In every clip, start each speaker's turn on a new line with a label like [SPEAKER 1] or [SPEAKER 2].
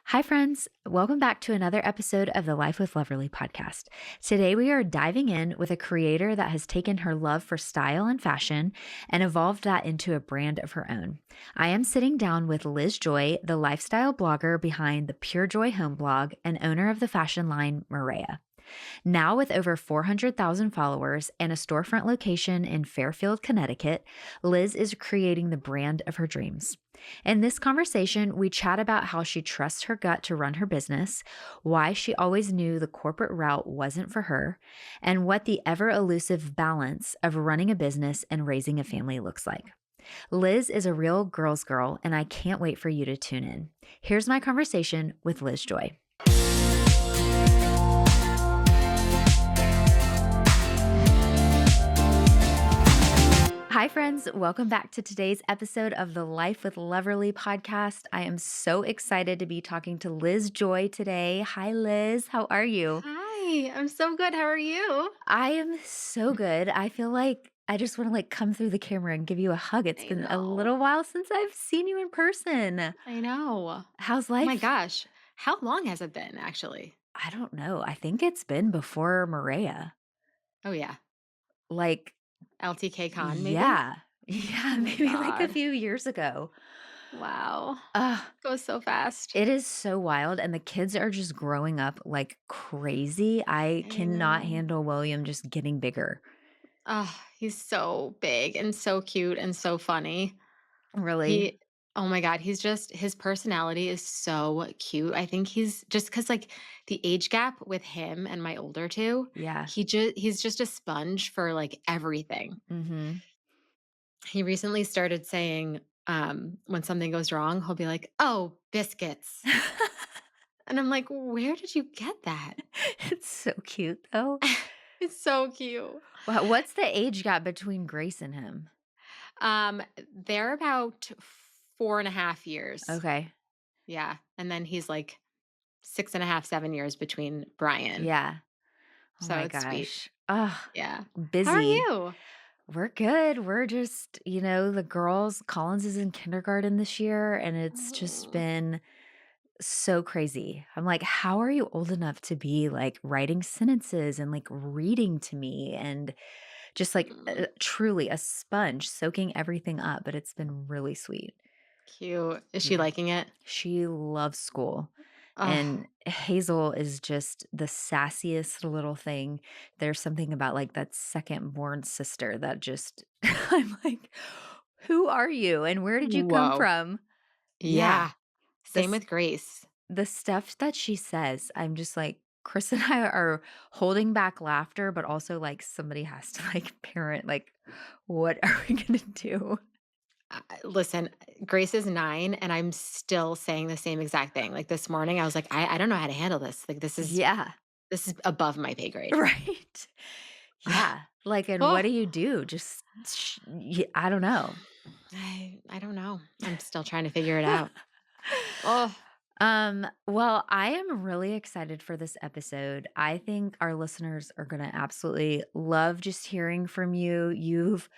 [SPEAKER 1] Hi, friends. Welcome back to another episode of the Life with Loverly podcast. Today, we are diving in with a creator that has taken her love for style and fashion and evolved that into a brand of her own. I am sitting down with Liz Joy, the lifestyle blogger behind the Pure Joy Home blog and owner of the fashion line Marea. Now, with over 400,000 followers and a storefront location in Fairfield, Connecticut, Liz is creating the brand of her dreams. In this conversation, we chat about how she trusts her gut to run her business, why she always knew the corporate route wasn't for her, and what the ever elusive balance of running a business and raising a family looks like. Liz is a real girl's girl, and I can't wait for you to tune in. Here's my conversation with Liz Joy. Hi, friends. Welcome back to today's episode of the Life with Loverly podcast. I am so excited to be talking to Liz Joy today. Hi, Liz. How are you?
[SPEAKER 2] Hi, I'm so good. How are you?
[SPEAKER 1] I am so good. I feel like I just want to come through the camera and give you a hug. It's
[SPEAKER 2] I
[SPEAKER 1] been a
[SPEAKER 2] know.
[SPEAKER 1] little while since I've seen you in person.
[SPEAKER 2] I know.
[SPEAKER 1] How's
[SPEAKER 2] Oh my
[SPEAKER 1] life?
[SPEAKER 2] gosh. How long has it been actually?
[SPEAKER 1] I don't know. I think it's been before Marea.
[SPEAKER 2] Oh yeah.
[SPEAKER 1] Like,
[SPEAKER 2] LTK Con maybe?
[SPEAKER 1] yeah. Yeah,
[SPEAKER 2] Oh my
[SPEAKER 1] maybe like a
[SPEAKER 2] God.
[SPEAKER 1] few years ago.
[SPEAKER 2] Wow.
[SPEAKER 1] Uh,
[SPEAKER 2] Goes so fast.
[SPEAKER 1] It is so wild, and the kids are just growing up like crazy. I
[SPEAKER 2] I
[SPEAKER 1] cannot
[SPEAKER 2] know.
[SPEAKER 1] handle William just getting bigger.
[SPEAKER 2] Oh, he's so big and so cute and so funny.
[SPEAKER 1] Really?
[SPEAKER 2] He Oh my God, his personality is so cute. I think he's just because like the age gap with him and my older two,
[SPEAKER 1] Yeah.
[SPEAKER 2] he's just a sponge for like everything.
[SPEAKER 1] Mhm.
[SPEAKER 2] He recently started saying, when something goes wrong, he'll be like, "Oh, biscuits." And I'm like, "Where did you get that?"
[SPEAKER 1] It's so cute, though.
[SPEAKER 2] It's so cute.
[SPEAKER 1] What's the age gap between Grace and him?
[SPEAKER 2] They're about 4.5 years.
[SPEAKER 1] Okay.
[SPEAKER 2] Yeah, and then he's like 6.5, 7 years between Brian.
[SPEAKER 1] Yeah. Oh
[SPEAKER 2] So
[SPEAKER 1] my
[SPEAKER 2] it's sweet.
[SPEAKER 1] gosh. Ugh,
[SPEAKER 2] Yeah. How are
[SPEAKER 1] busy.
[SPEAKER 2] you?
[SPEAKER 1] We're good. We're just, the girls, Collins is in kindergarten this year, and it's just
[SPEAKER 2] Oh.
[SPEAKER 1] been so crazy. I'm like, "How are you old enough to be, like, writing sentences and, like, reading to me and just, like,
[SPEAKER 2] Mm,
[SPEAKER 1] truly a sponge soaking everything up," but it's been really sweet.
[SPEAKER 2] cute. Is she
[SPEAKER 1] Yeah.
[SPEAKER 2] liking it?
[SPEAKER 1] She loves school,
[SPEAKER 2] Oh.
[SPEAKER 1] and Hazel is just the sassiest little thing. There's something about, like, that second-born sister that just I'm like, "Who are you, and where did you come
[SPEAKER 2] Whoa.
[SPEAKER 1] from?" Yeah.
[SPEAKER 2] Yeah. Same
[SPEAKER 1] This
[SPEAKER 2] with Grace.
[SPEAKER 1] The stuff that she says, I'm just like, Chris and I are holding back laughter, but also, like, somebody has to, like, parent, like, what are we gonna do?
[SPEAKER 2] Listen, Grace is 9, and I'm still saying the same exact thing. Like, this morning, I was like, "I don't know how to handle this. Like,
[SPEAKER 1] Yeah,
[SPEAKER 2] this is above my pay grade."
[SPEAKER 1] right. Yeah, like, and what
[SPEAKER 2] Oh,
[SPEAKER 1] do you do? Just I don't know.
[SPEAKER 2] I don't know. I'm still trying to figure it out. Oh,
[SPEAKER 1] Well, I am really excited for this episode. I think our listeners are gonna absolutely love just hearing from you. You've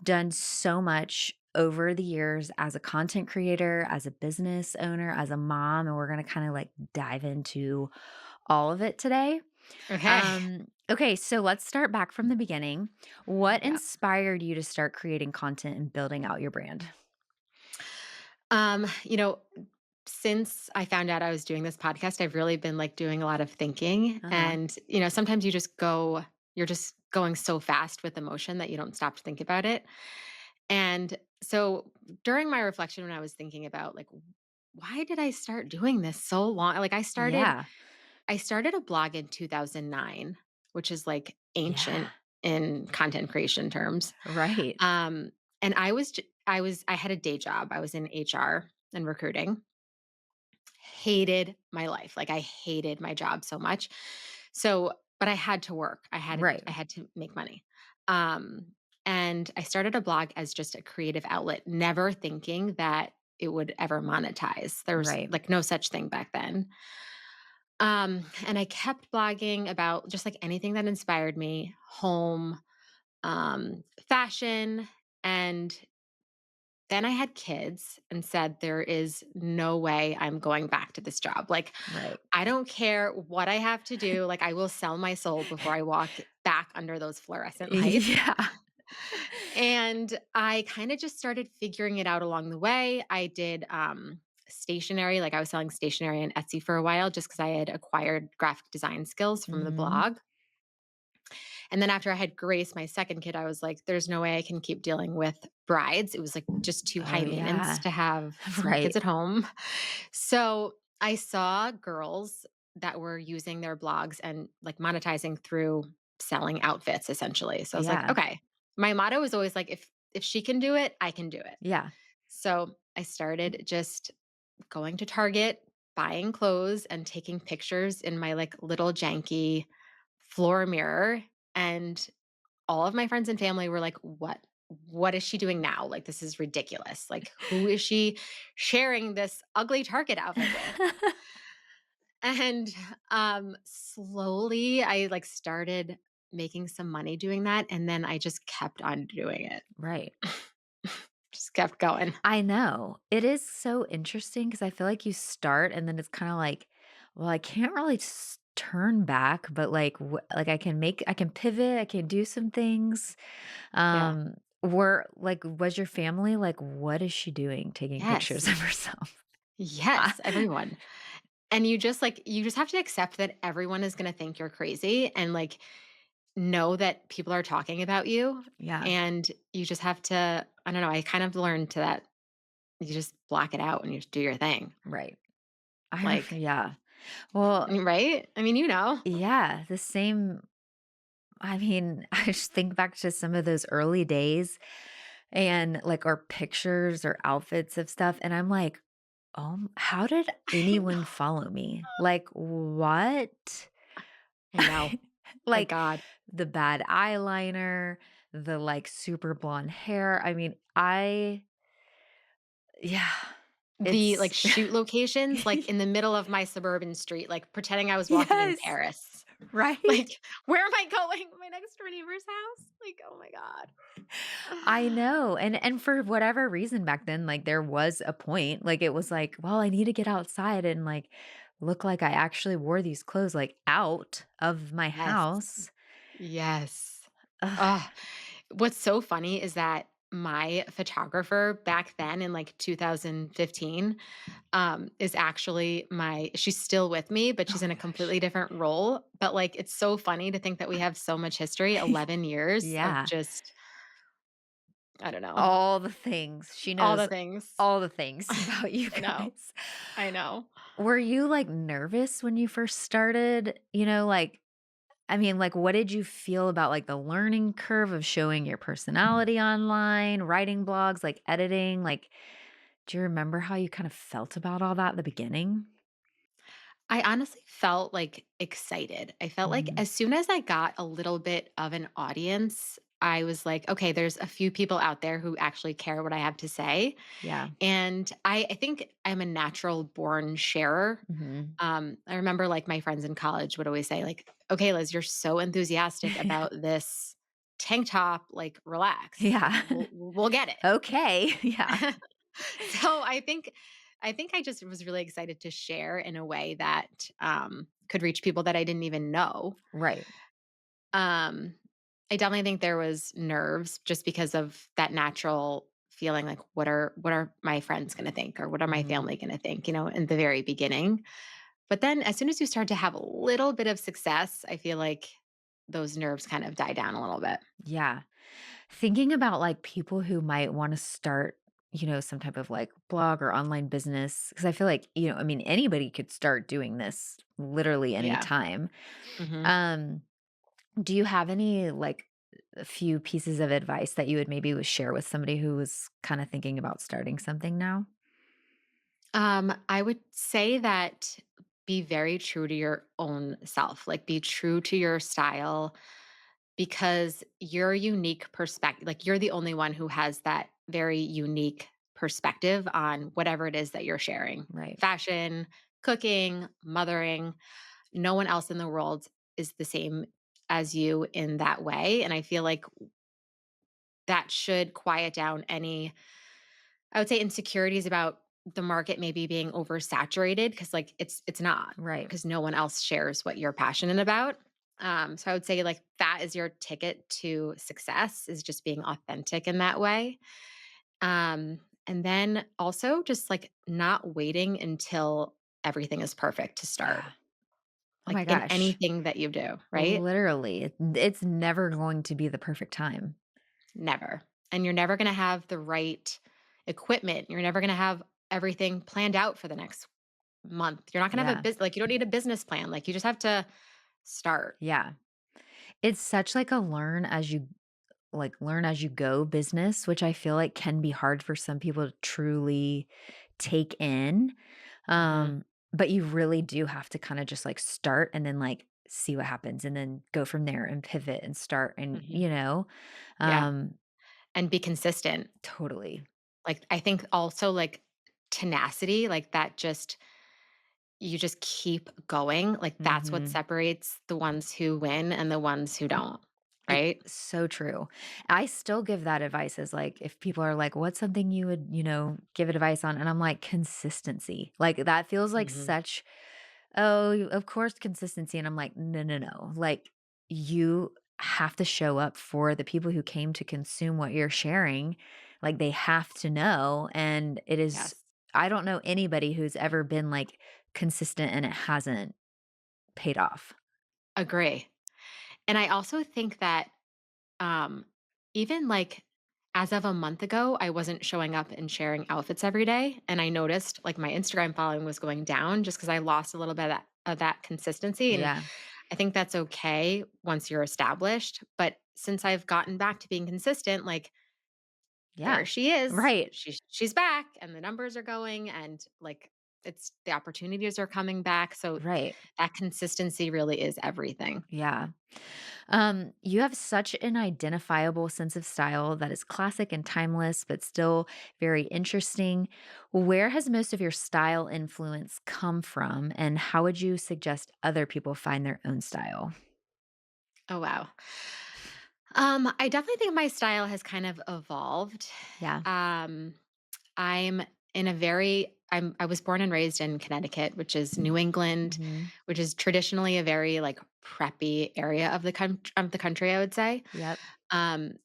[SPEAKER 1] done so much over the years as a content creator, as a business owner, as a mom, and we're going to kind of like dive into all of it today.
[SPEAKER 2] okay.
[SPEAKER 1] Okay, so let's start back from the beginning. What
[SPEAKER 2] Yeah.
[SPEAKER 1] inspired you to start creating content and building out your brand?
[SPEAKER 2] Um, you know, since I found out I was doing this podcast, I've really been, like, doing a lot of thinking,
[SPEAKER 1] Uh-huh.
[SPEAKER 2] and, sometimes you're just going so fast with emotion that you don't stop to think about it. And so during my reflection when I was thinking about like why did I start doing this so long? Like
[SPEAKER 1] Yeah.
[SPEAKER 2] I started a blog in 2009, which is like
[SPEAKER 1] Yeah.
[SPEAKER 2] ancient in content creation terms.
[SPEAKER 1] Right.
[SPEAKER 2] Um and I had a day job. I was in HR and recruiting. Hated my life. Like I hated my job so much. So, but I had to work.
[SPEAKER 1] Right.
[SPEAKER 2] I had to make money. Um, and I started a blog as just a creative outlet, never thinking that it would ever monetize. There was
[SPEAKER 1] Right.
[SPEAKER 2] like no such thing back then. And I kept blogging about just like anything that inspired me, home, fashion, and Then I had kids and said, there is no way I'm going back to this job. Like,
[SPEAKER 1] Right.
[SPEAKER 2] I don't care what I have to do. Like, I will sell my soul before I walk back under those fluorescent lights.
[SPEAKER 1] Yeah.
[SPEAKER 2] And I kind of just started figuring it out along the way. I did stationery, like I was selling stationery on Etsy for a while just because I had acquired graphic design skills from the
[SPEAKER 1] Mhm.
[SPEAKER 2] blog. And then after I had Grace, my second kid, I was like, there's no way I can keep dealing with brides. It was like just too
[SPEAKER 1] Oh,
[SPEAKER 2] high maintenance
[SPEAKER 1] yeah.
[SPEAKER 2] to have small
[SPEAKER 1] Right.
[SPEAKER 2] kids at home. So I saw girls that were using their blogs and like monetizing through selling outfits essentially. So I was like,
[SPEAKER 1] Yeah.
[SPEAKER 2] okay. My motto is always like, if she can do it, I can do it.
[SPEAKER 1] Yeah.
[SPEAKER 2] So I started just going to Target, buying clothes and taking pictures in my like little janky floor mirror. And all of my friends and family were like, What is she doing now? Like, this is ridiculous. Like, who is she sharing this ugly Target outfit with? And slowly I like started making some money doing that. And then I just kept on doing it.
[SPEAKER 1] Right.
[SPEAKER 2] Just kept going.
[SPEAKER 1] I know. It is so interesting because I feel like you start and then it's kinda like, well, I can't really turn back, but, like, I can pivot, I can do some things.
[SPEAKER 2] Yeah.
[SPEAKER 1] Was your family like, "What is she doing taking pictures
[SPEAKER 2] Yes.
[SPEAKER 1] of herself?" Ah,
[SPEAKER 2] Yes. Everyone. And you just have to accept that everyone is going to think you're crazy and like know that people are talking about you.
[SPEAKER 1] yeah,
[SPEAKER 2] And you just have to, I don't know, I kind of learned to that you just block it out and you just do your thing.
[SPEAKER 1] right.
[SPEAKER 2] Like,
[SPEAKER 1] Yeah. Well,
[SPEAKER 2] right? I mean, you know.
[SPEAKER 1] yeah, the same. I mean, I just think back to some of those early days and, like, our pictures or outfits of stuff, and I'm like, how did
[SPEAKER 2] I know.
[SPEAKER 1] anyone follow me? Like, what?"
[SPEAKER 2] I know. My
[SPEAKER 1] Like,
[SPEAKER 2] God.
[SPEAKER 1] the bad eyeliner, the, like, super blonde hair. I mean, I yeah,
[SPEAKER 2] The like
[SPEAKER 1] it's
[SPEAKER 2] shoot locations, like in the middle of my suburban street, like pretending I was walking in
[SPEAKER 1] Yes,
[SPEAKER 2] Paris.
[SPEAKER 1] right?
[SPEAKER 2] Like, where am I going? My next door neighbor's house? Like, oh my
[SPEAKER 1] I
[SPEAKER 2] God.
[SPEAKER 1] know, and for whatever reason back then, like, there was a point, like, it was like, "Well, I need to get outside and, like, look like I actually wore these clothes, like, out of my
[SPEAKER 2] Yes.
[SPEAKER 1] house."
[SPEAKER 2] Yes.
[SPEAKER 1] Ugh,
[SPEAKER 2] Ugh. What's so funny is that my photographer back then in like 2015 is actually she's still with me, but
[SPEAKER 1] oh
[SPEAKER 2] she's in
[SPEAKER 1] my
[SPEAKER 2] a
[SPEAKER 1] gosh.
[SPEAKER 2] completely different role. But like, it's so funny to think that we have so much history, 11 years of
[SPEAKER 1] Yeah,
[SPEAKER 2] just, I don't know,
[SPEAKER 1] all the things. She
[SPEAKER 2] all the
[SPEAKER 1] knows
[SPEAKER 2] things.
[SPEAKER 1] all the things about you
[SPEAKER 2] I know.
[SPEAKER 1] guys.
[SPEAKER 2] I know.
[SPEAKER 1] Were you, like, nervous when you first started? Like, I mean, like, what did you feel about, like, the learning curve of showing your personality online, writing blogs, like, editing? Like, do you remember how you kind of felt about all that at the beginning?
[SPEAKER 2] I honestly felt like excited. I felt like
[SPEAKER 1] Mhm.
[SPEAKER 2] as soon as I got a little bit of an audience, I was like, okay, there's a few people out there who actually care what I have to say.
[SPEAKER 1] Yeah.
[SPEAKER 2] And I think I'm a natural born sharer.
[SPEAKER 1] Mhm.
[SPEAKER 2] I remember like my friends in college would always say, like, okay, Liz, you're so enthusiastic about this tank top, like relax. Like
[SPEAKER 1] Yeah.
[SPEAKER 2] we'll get
[SPEAKER 1] Okay. Yeah.
[SPEAKER 2] it. So I think I just was really excited to share in a way that could reach people that I didn't even know.
[SPEAKER 1] Right.
[SPEAKER 2] Um, I definitely think there was nerves just because of that natural feeling like what are my friends going to think or what are my
[SPEAKER 1] Mhm.
[SPEAKER 2] family going to think, in the very beginning. But then as soon as you start to have a little bit of success, I feel like those nerves kind of die down a little bit.
[SPEAKER 1] Yeah. Thinking about, like, people who might wanna start, some type of, like, blog or online business, because I feel like, I mean, anybody could start doing this literally
[SPEAKER 2] Yeah.
[SPEAKER 1] anytime.
[SPEAKER 2] hmm
[SPEAKER 1] Um, do you have any, like, a few pieces of advice that you would maybe share with somebody who was kinda thinking about starting something now?
[SPEAKER 2] I would say that be very true to your own self, like be true to your style because your unique perspective, like you're the only one who has that very unique perspective on whatever it is that you're sharing
[SPEAKER 1] Right.
[SPEAKER 2] fashion, cooking, mothering. No one else in the world is the same as you in that way. And I feel like that should quiet down any I would say insecurities about the market maybe being oversaturated because like it's not
[SPEAKER 1] Right.
[SPEAKER 2] because no one else shares what you're passionate about. So I would say like that is your ticket to success is just being authentic in that way. And then also just like not waiting until everything is perfect to start,
[SPEAKER 1] Yeah. Oh
[SPEAKER 2] like
[SPEAKER 1] my
[SPEAKER 2] in
[SPEAKER 1] gosh.
[SPEAKER 2] anything that you do, right?
[SPEAKER 1] Literally, it's never going to be the perfect time.
[SPEAKER 2] Never. And you're never going to have the right equipment. You're never going to have everything planned out for the next month. You're not going to have a
[SPEAKER 1] Yeah.
[SPEAKER 2] business, like, you don't need a business plan. Like, you just have to start.
[SPEAKER 1] Yeah. It's such like a learn as you go business, which I feel like can be hard for some people to truly take in.
[SPEAKER 2] Hmm.
[SPEAKER 1] Um, but you really do have to kind of just like start and then like see what happens and then go from there and pivot and start and
[SPEAKER 2] Hmm. Yeah.
[SPEAKER 1] um
[SPEAKER 2] And be consistent.
[SPEAKER 1] totally.
[SPEAKER 2] Like, I think also like tenacity, like that just, you just keep going. Like, that's what
[SPEAKER 1] Mhm.
[SPEAKER 2] separates the ones who win and the ones who don't. Right.
[SPEAKER 1] So true. I still give that advice as like if people are like, what's something you would, give advice on? And I'm like, consistency. Like that feels like
[SPEAKER 2] Hmm.
[SPEAKER 1] such, oh, of course, consistency. And I'm like, no, no, no. Like you have to show up for the people who came to consume what you're sharing. Like they have to know. And it is,
[SPEAKER 2] Yes.
[SPEAKER 1] I don't know anybody who's ever been like consistent and it hasn't paid off.
[SPEAKER 2] Agree. And I also think that Um, even like as of a month ago, I wasn't showing up and sharing outfits every day. And I noticed like my Instagram following was going down just because I lost a little bit of that consistency. And
[SPEAKER 1] Yeah.
[SPEAKER 2] I think that's okay once you're established. But since I've gotten back to being consistent, like there
[SPEAKER 1] Yeah.
[SPEAKER 2] she is.
[SPEAKER 1] Right.
[SPEAKER 2] She's back and the numbers are going and like it's the opportunities are coming back. So
[SPEAKER 1] Right.
[SPEAKER 2] that consistency really is everything.
[SPEAKER 1] Yeah. You have such an identifiable sense of style that is classic and timeless, but still very interesting. Where has most of your style influence come from, and how would you suggest other people find their own style?
[SPEAKER 2] Oh wow. I definitely think my style has kind of evolved.
[SPEAKER 1] Yeah.
[SPEAKER 2] Um, I'm in a very I was born and raised in Connecticut, which is New England,
[SPEAKER 1] Hmm.
[SPEAKER 2] which is traditionally a very like preppy area of the country, I would say.
[SPEAKER 1] Yep.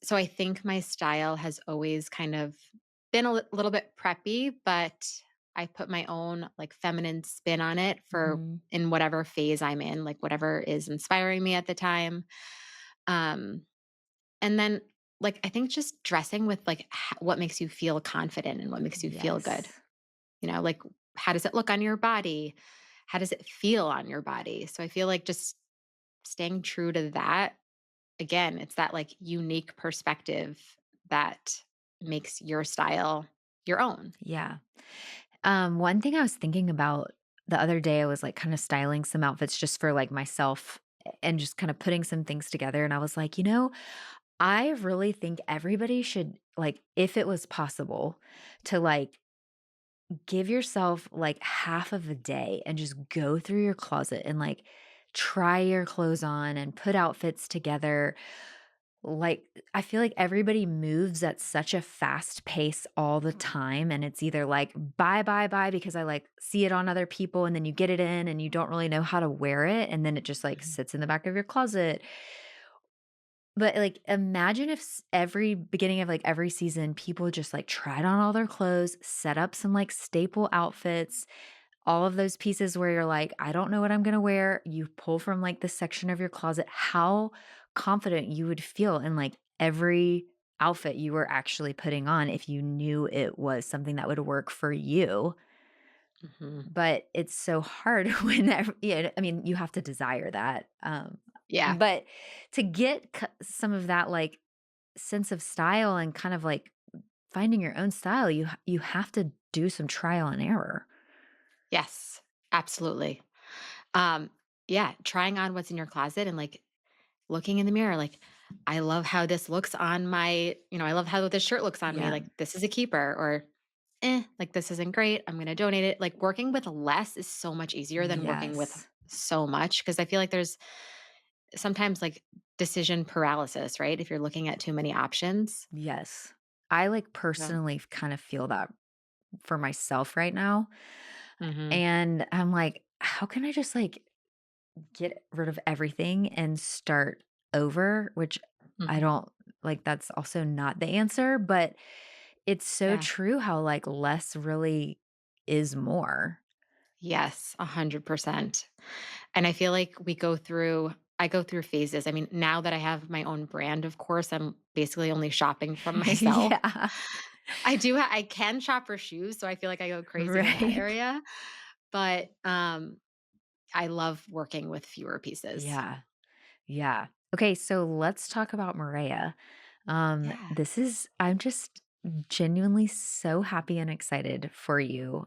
[SPEAKER 2] So I think my style has always kind of been a little bit preppy, but I put my own like feminine spin on it for
[SPEAKER 1] Hmm.
[SPEAKER 2] in whatever phase I'm in, like whatever is inspiring me at the time. Um, and then, like, I think just dressing with, like, what makes you feel confident and what makes you feel good,
[SPEAKER 1] Yes.
[SPEAKER 2] like, how does it look on your body? How does it feel on your body? So I feel like just staying true to that, again, it's that, like, unique perspective that makes your style your own.
[SPEAKER 1] Yeah. One thing I was thinking about the other day, I was like kind of styling some outfits just for like myself and just kind of putting some things together. And I was like, I really think everybody should, like, if it was possible, to like give yourself like half of a day and just go through your closet and like try your clothes on and put outfits together. Like, I feel like everybody moves at such a fast pace all the time. And it's either like, buy, buy, buy, because I like see it on other people. And then you get it in and you don't really know how to wear it. And then it just like
[SPEAKER 2] Mhm.
[SPEAKER 1] sits in the back of your closet. But, like, imagine if every beginning of, like, every season, people just, like, tried on all their clothes, set up some, like, staple outfits, all of those pieces where you're like, "I don't know what I'm gonna wear." You pull from, like, the section of your closet, how confident you would feel in, like, every outfit you were actually putting on if you knew it was something that would work for you.
[SPEAKER 2] Mhm.
[SPEAKER 1] But it's so hard whenever yeah, I mean, you have to desire that,
[SPEAKER 2] Yeah.
[SPEAKER 1] but to get some of that, like, sense of style and kind of, like, finding your own style, you have to do some trial and error.
[SPEAKER 2] Yes. Absolutely. Um, yeah, trying on what's in your closet and, like, looking in the mirror, like, I love how this looks on my I love how this shirt looks on me,
[SPEAKER 1] Yeah.
[SPEAKER 2] like, this is a keeper or, like, this isn't great, I'm gonna donate it. Like, working with less is so much easier than working with
[SPEAKER 1] Yes.
[SPEAKER 2] so much because I feel like there's sometimes, like, decision paralysis, right? If you're looking at too many options.
[SPEAKER 1] Yes. I, like,
[SPEAKER 2] So
[SPEAKER 1] personally kind of feel that for myself right now.
[SPEAKER 2] Mhm.
[SPEAKER 1] And I'm like, how can I just like get rid of everything and start over? Which I
[SPEAKER 2] Mhm.
[SPEAKER 1] don't like, that's also not the answer, but it's so
[SPEAKER 2] Yeah.
[SPEAKER 1] true how like less really is more.
[SPEAKER 2] Yes, 100%. And I feel like I go through phases. I mean, now that I have my own brand, of course, I'm basically only shopping from myself.
[SPEAKER 1] Yeah.
[SPEAKER 2] I can shop for shoes, so I feel like I go crazy in that
[SPEAKER 1] Right.
[SPEAKER 2] area, but, I love working with fewer pieces.
[SPEAKER 1] Yeah. Yeah. Okay, so let's talk about Marea.
[SPEAKER 2] Yeah,
[SPEAKER 1] I'm just genuinely so happy and excited for you.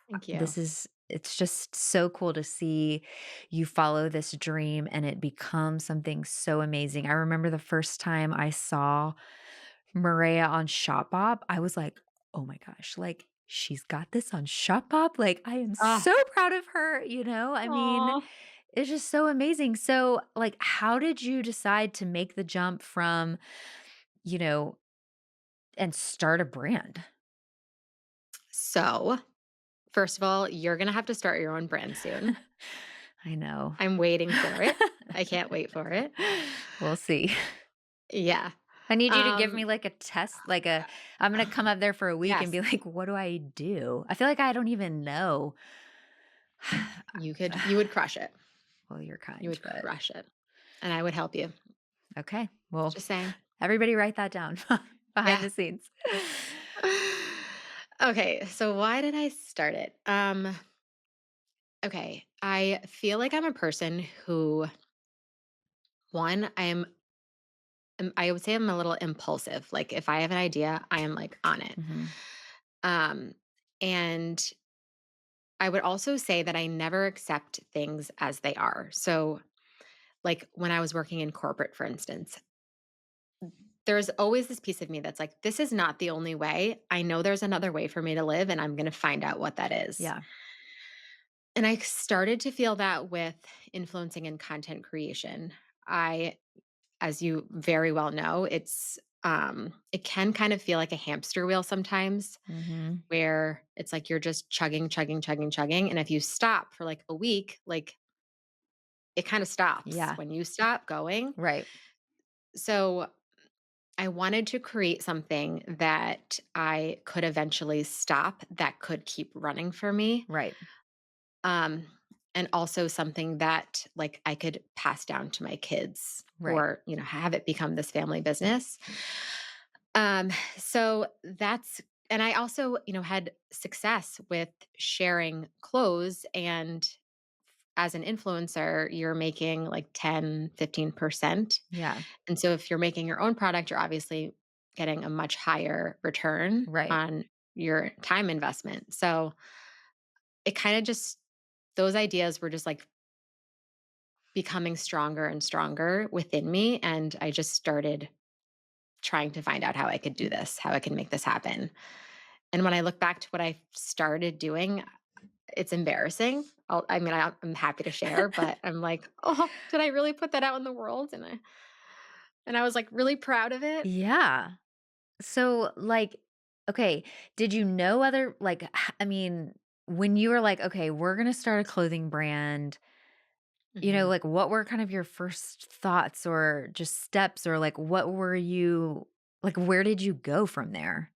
[SPEAKER 2] thank you.
[SPEAKER 1] It's just so cool to see you follow this dream and it become something so amazing. I remember the first time I saw Marea on Shopbop, I was like, "Oh my gosh, like she's got this on Shopbop. Like I am
[SPEAKER 2] Ah,
[SPEAKER 1] so proud of her, you know?" I mean,
[SPEAKER 2] aw.
[SPEAKER 1] it's just so amazing. So, like how did you decide to make the jump from, you know, and start a brand?
[SPEAKER 2] So, first of all, you're gonna have to start your own brand soon.
[SPEAKER 1] I know.
[SPEAKER 2] I'm waiting for it. I can't wait for it.
[SPEAKER 1] We'll see.
[SPEAKER 2] Yeah.
[SPEAKER 1] I need you to give
[SPEAKER 2] Um
[SPEAKER 1] me like a test, like a I'm gonna come up there for a week and
[SPEAKER 2] Yes,
[SPEAKER 1] be like, "What do I do?" I feel like I don't even know.
[SPEAKER 2] you would crush it.
[SPEAKER 1] Well, you're
[SPEAKER 2] You
[SPEAKER 1] kind,
[SPEAKER 2] would
[SPEAKER 1] but
[SPEAKER 2] crush it, and I would help you.
[SPEAKER 1] okay. Well,
[SPEAKER 2] Just saying.
[SPEAKER 1] everybody write that down behind
[SPEAKER 2] Yeah.
[SPEAKER 1] the scenes.
[SPEAKER 2] Okay, so why did I start it? Okay, I feel like I'm a person who, one, I would say I'm a little impulsive. Like if I have an idea, I am like on it.
[SPEAKER 1] Mhm.
[SPEAKER 2] Um, and I would also say that I never accept things as they are. So, like when I was working in corporate, for instance, there's always this piece of me that's like, this is not the only way. I know there's another way for me to live, and I'm going to find out what that is.
[SPEAKER 1] Yeah.
[SPEAKER 2] And I started to feel that with influencing and content creation. I, as you very well know, it can kind of feel like a hamster wheel sometimes,
[SPEAKER 1] Mhm.
[SPEAKER 2] where it's like you're just chugging, chugging, chugging, chugging. And if you stop for like a week, like it kind of stops
[SPEAKER 1] Yeah.
[SPEAKER 2] when you stop going.
[SPEAKER 1] Right.
[SPEAKER 2] So I wanted to create something that I could eventually stop that could keep running for me.
[SPEAKER 1] Right.
[SPEAKER 2] Um, and also something that like I could pass down to my kids
[SPEAKER 1] Right.
[SPEAKER 2] or, have it become this family business. So that's and I also, had success with sharing clothes, and as an influencer, you're making like 10, 15%.
[SPEAKER 1] Yeah.
[SPEAKER 2] And so if you're making your own product, you're obviously getting a much higher return
[SPEAKER 1] Right.
[SPEAKER 2] on your time investment. So it kind of just those ideas were just like becoming stronger and stronger within me. And I just started trying to find out how I could do this, how I can make this happen. And when I look back to what I started doing, it's embarrassing. I'm happy to share, but I'm like, oh, did I really put that out in the world? And I was like really proud of it.
[SPEAKER 1] Yeah. So, like, okay, did you know other like, I mean, when you were like, "Okay, we're gonna start a clothing brand,"
[SPEAKER 2] Mhm.
[SPEAKER 1] like, what were kind of your first thoughts or just steps or, like, what were you like, where did you go from there?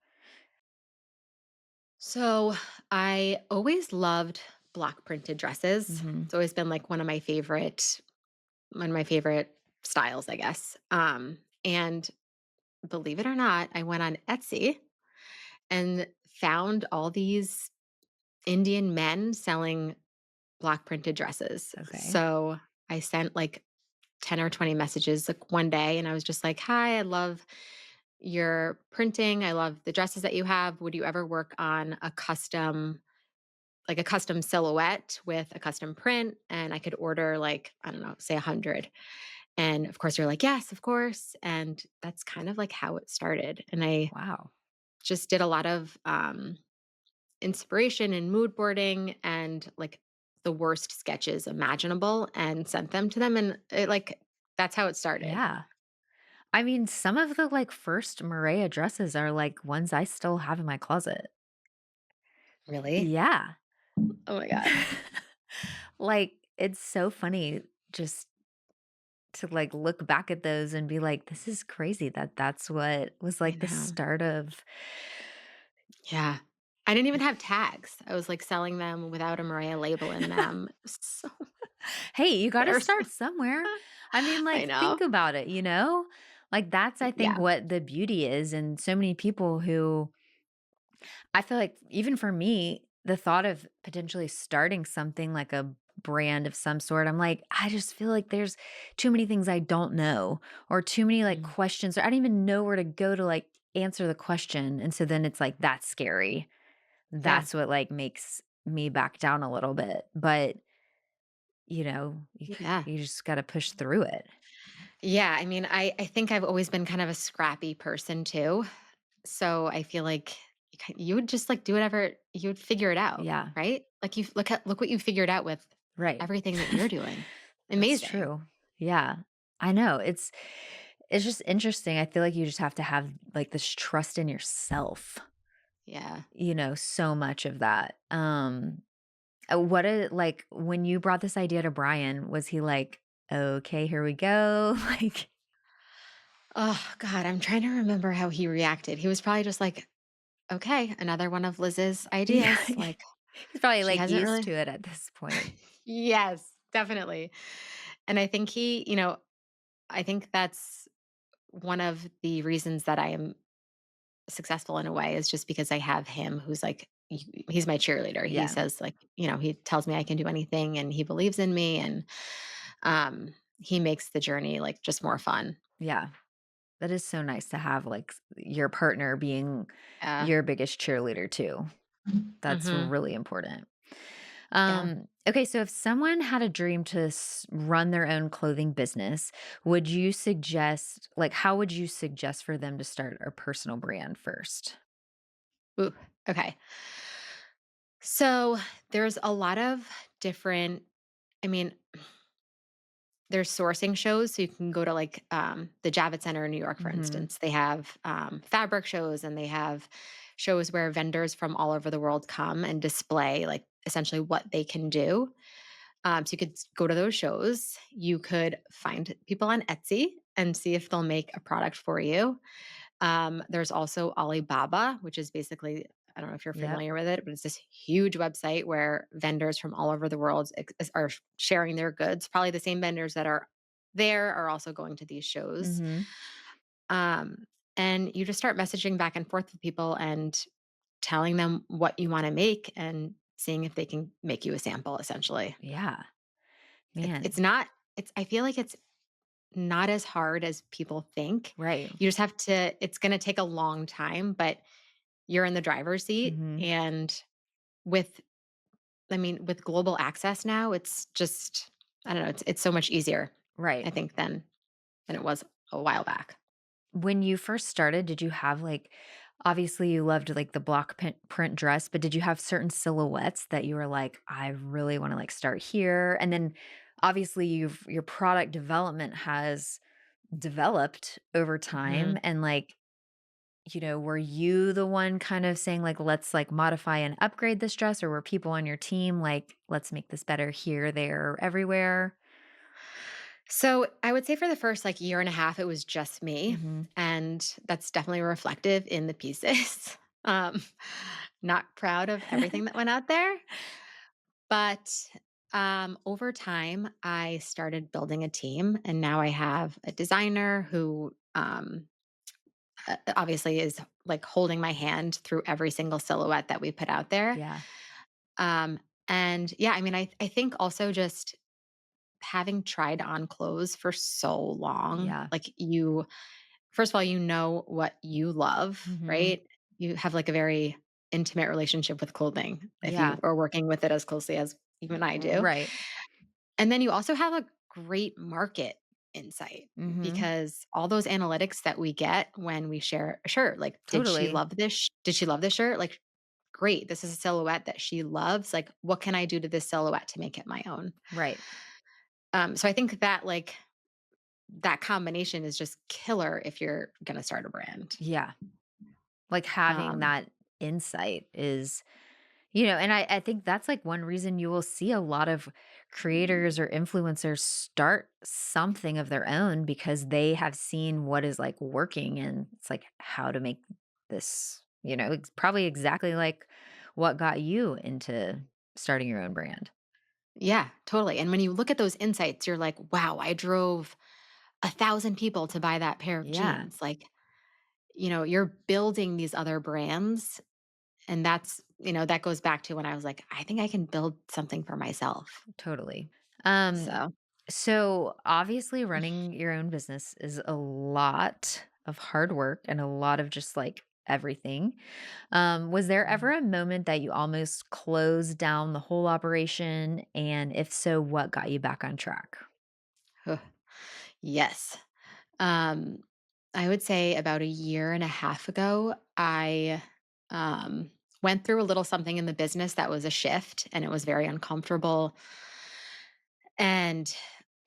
[SPEAKER 2] So I always loved block printed dresses.
[SPEAKER 1] Mhm.
[SPEAKER 2] It's always been like one of my favorite styles, I guess. And believe it or not, I went on Etsy and found all these Indian men selling block printed dresses.
[SPEAKER 1] Okay.
[SPEAKER 2] So I sent like 10 or 20 messages like one day, and I was just like, "Hi, I love your printing. I love the dresses that you have. Would you ever work on a custom silhouette with a custom print?" And I could order like, I don't know, say 100. And of course, you're like, "Yes, of course." And that's kind of like how it started. And I
[SPEAKER 1] Wow.
[SPEAKER 2] just did a lot of inspiration and mood boarding and like the worst sketches imaginable and sent them to them. And that's how it started.
[SPEAKER 1] Yeah. I mean, some of the, like, first Maria dresses are, like, ones I still have in my closet.
[SPEAKER 2] Really?
[SPEAKER 1] Yeah.
[SPEAKER 2] Oh my god.
[SPEAKER 1] Like, it's so funny just to, like, look back at those and be like, "This is crazy that that's what was,
[SPEAKER 2] I
[SPEAKER 1] like, the
[SPEAKER 2] know.
[SPEAKER 1] start of."
[SPEAKER 2] Yeah. I didn't even have tags. I was, like, selling them without a Marea label in them. So
[SPEAKER 1] Hey, you gotta start
[SPEAKER 2] embarrassing.
[SPEAKER 1] somewhere. I mean,
[SPEAKER 2] I
[SPEAKER 1] like, think
[SPEAKER 2] know.
[SPEAKER 1] about it, you know? Like, that's, I think,
[SPEAKER 2] Yeah.
[SPEAKER 1] what the beauty is, and so many people who I feel like even for me, the thought of potentially starting something like a brand of some sort, I'm like, I just feel like there's too many things I don't know or too many like
[SPEAKER 2] Mm.
[SPEAKER 1] questions or I don't even know where to go to like answer the question. And so then it's like that's scary.
[SPEAKER 2] Yeah.
[SPEAKER 1] That's what like makes me back down a little bit. But
[SPEAKER 2] Yeah.
[SPEAKER 1] you just got to push through it.
[SPEAKER 2] Yeah, I mean, I think I've always been kind of a scrappy person too. So I feel like you would just, like, do whatever you would figure it out,
[SPEAKER 1] Yeah.
[SPEAKER 2] right? Like, you look what you figured out with
[SPEAKER 1] Right.
[SPEAKER 2] everything that you're doing.
[SPEAKER 1] That's
[SPEAKER 2] Amazing.
[SPEAKER 1] true. Yeah. I know. It's just interesting. I feel like you just have to have like this trust in yourself,
[SPEAKER 2] Yeah.
[SPEAKER 1] so much of that. What it like when you brought this idea to Brian, was he like, "Okay, here we go." Like,
[SPEAKER 2] Oh god, I'm trying to remember how he reacted. He was probably just like, "Okay, another one of Liz's
[SPEAKER 1] yeah.
[SPEAKER 2] ideas." Like,
[SPEAKER 1] He's probably
[SPEAKER 2] she
[SPEAKER 1] like
[SPEAKER 2] hasn't
[SPEAKER 1] used
[SPEAKER 2] really.
[SPEAKER 1] to it at this point.
[SPEAKER 2] Yes, definitely. And I think I think that's one of the reasons that I am successful in a way is just because I have him who's like he's my cheerleader. He
[SPEAKER 1] Yeah.
[SPEAKER 2] says like, he tells me I can do anything and he believes in me and he makes the journey like just more fun.
[SPEAKER 1] Yeah. That is so nice to have like your partner being
[SPEAKER 2] Yeah.
[SPEAKER 1] your biggest cheerleader too. That's
[SPEAKER 2] Mhm.
[SPEAKER 1] really important.
[SPEAKER 2] Yeah.
[SPEAKER 1] Okay, so if someone had a dream to run their own clothing business, would you suggest, like, how would you suggest for them to start a personal brand first?
[SPEAKER 2] Ooh, okay. So there's a lot of different I mean, there's sourcing shows, so you can go to, like, the Javits Center in New York, for
[SPEAKER 1] Hmm.
[SPEAKER 2] instance. They have, fabric shows, and they have shows where vendors from all over the world come and display, like, essentially what they can do. So you could go to those shows. You could find people on Etsy and see if they'll make a product for you. There's also Alibaba, which is basically, I don't know if you're
[SPEAKER 1] Yep.
[SPEAKER 2] familiar with it, but it's this huge website where vendors from all over the world are sharing their goods. Probably the same vendors that are there are also going to these shows.
[SPEAKER 1] Hmm.
[SPEAKER 2] Um, and you just start messaging back and forth with people and telling them what you want to make and seeing if they can make you a sample, essentially.
[SPEAKER 1] Yeah,
[SPEAKER 2] It's
[SPEAKER 1] man.
[SPEAKER 2] not, I feel like it's not as hard as people think.
[SPEAKER 1] Right.
[SPEAKER 2] You just have to, it's going to take a long time, but you're in the driver's seat,
[SPEAKER 1] Hmm.
[SPEAKER 2] and with with global access now, it's just I don't know, it's so much easier,
[SPEAKER 1] Right.
[SPEAKER 2] I think, than it was a while back.
[SPEAKER 1] When you first started, did you have like, obviously you loved like the print dress, but did you have certain silhouettes that you were like, I really want to like start here? And then obviously your product development has developed over time
[SPEAKER 2] Mhm.
[SPEAKER 1] and like, were you the one kind of saying like, let's like modify and upgrade this dress, or were people on your team like, let's make this better here, there, everywhere?
[SPEAKER 2] So, I would say for the first, like, year and a half, it was just me,
[SPEAKER 1] Hmm.
[SPEAKER 2] and that's definitely reflective in the pieces. Um, not proud of everything that went out there, but, over time, I started building a team, and now I have a designer who, obviously is like holding my hand through every single silhouette that we put out there.
[SPEAKER 1] Yeah.
[SPEAKER 2] Um, and yeah, I think also just having tried on clothes for so long,
[SPEAKER 1] Yeah.
[SPEAKER 2] like first of all, you know what you love,
[SPEAKER 1] Hmm.
[SPEAKER 2] right? You have like a very intimate relationship with clothing if you
[SPEAKER 1] Yeah.
[SPEAKER 2] are working with it as closely as you and I do.
[SPEAKER 1] Right.
[SPEAKER 2] And then you also have a great market insight
[SPEAKER 1] Hmm.
[SPEAKER 2] because all those analytics that we get when we share a shirt, like,
[SPEAKER 1] Totally.
[SPEAKER 2] did she love this shirt? Like, great, this is a silhouette that she loves. Like, what can I do to this silhouette to make it my own?
[SPEAKER 1] Right.
[SPEAKER 2] So I think that like that combination is just killer if you're gonna start a brand.
[SPEAKER 1] Yeah. Like having
[SPEAKER 2] Um,
[SPEAKER 1] that insight is And I think that's like one reason you will see a lot of creators or influencers start something of their own because they have seen what is like working and it's like how to make this, it's probably exactly like what got you into starting your own brand.
[SPEAKER 2] Yeah, totally. And when you look at those insights, you're like, wow, I drove 1,000 people to buy that pair of
[SPEAKER 1] Yeah,
[SPEAKER 2] jeans. Like, you're building these other brands. And that goes back to when I was like, I think I can build something for myself.
[SPEAKER 1] totally. Um,
[SPEAKER 2] So,
[SPEAKER 1] so obviously running your own business is a lot of hard work and a lot of just like everything. Was there ever
[SPEAKER 2] mm,
[SPEAKER 1] a moment that you almost closed down the whole operation? And if so, what got you back on track?
[SPEAKER 2] ugh, yes. Um, I would say about a year and a half ago, I um, went through a little something in the business that was a shift and it was very uncomfortable. And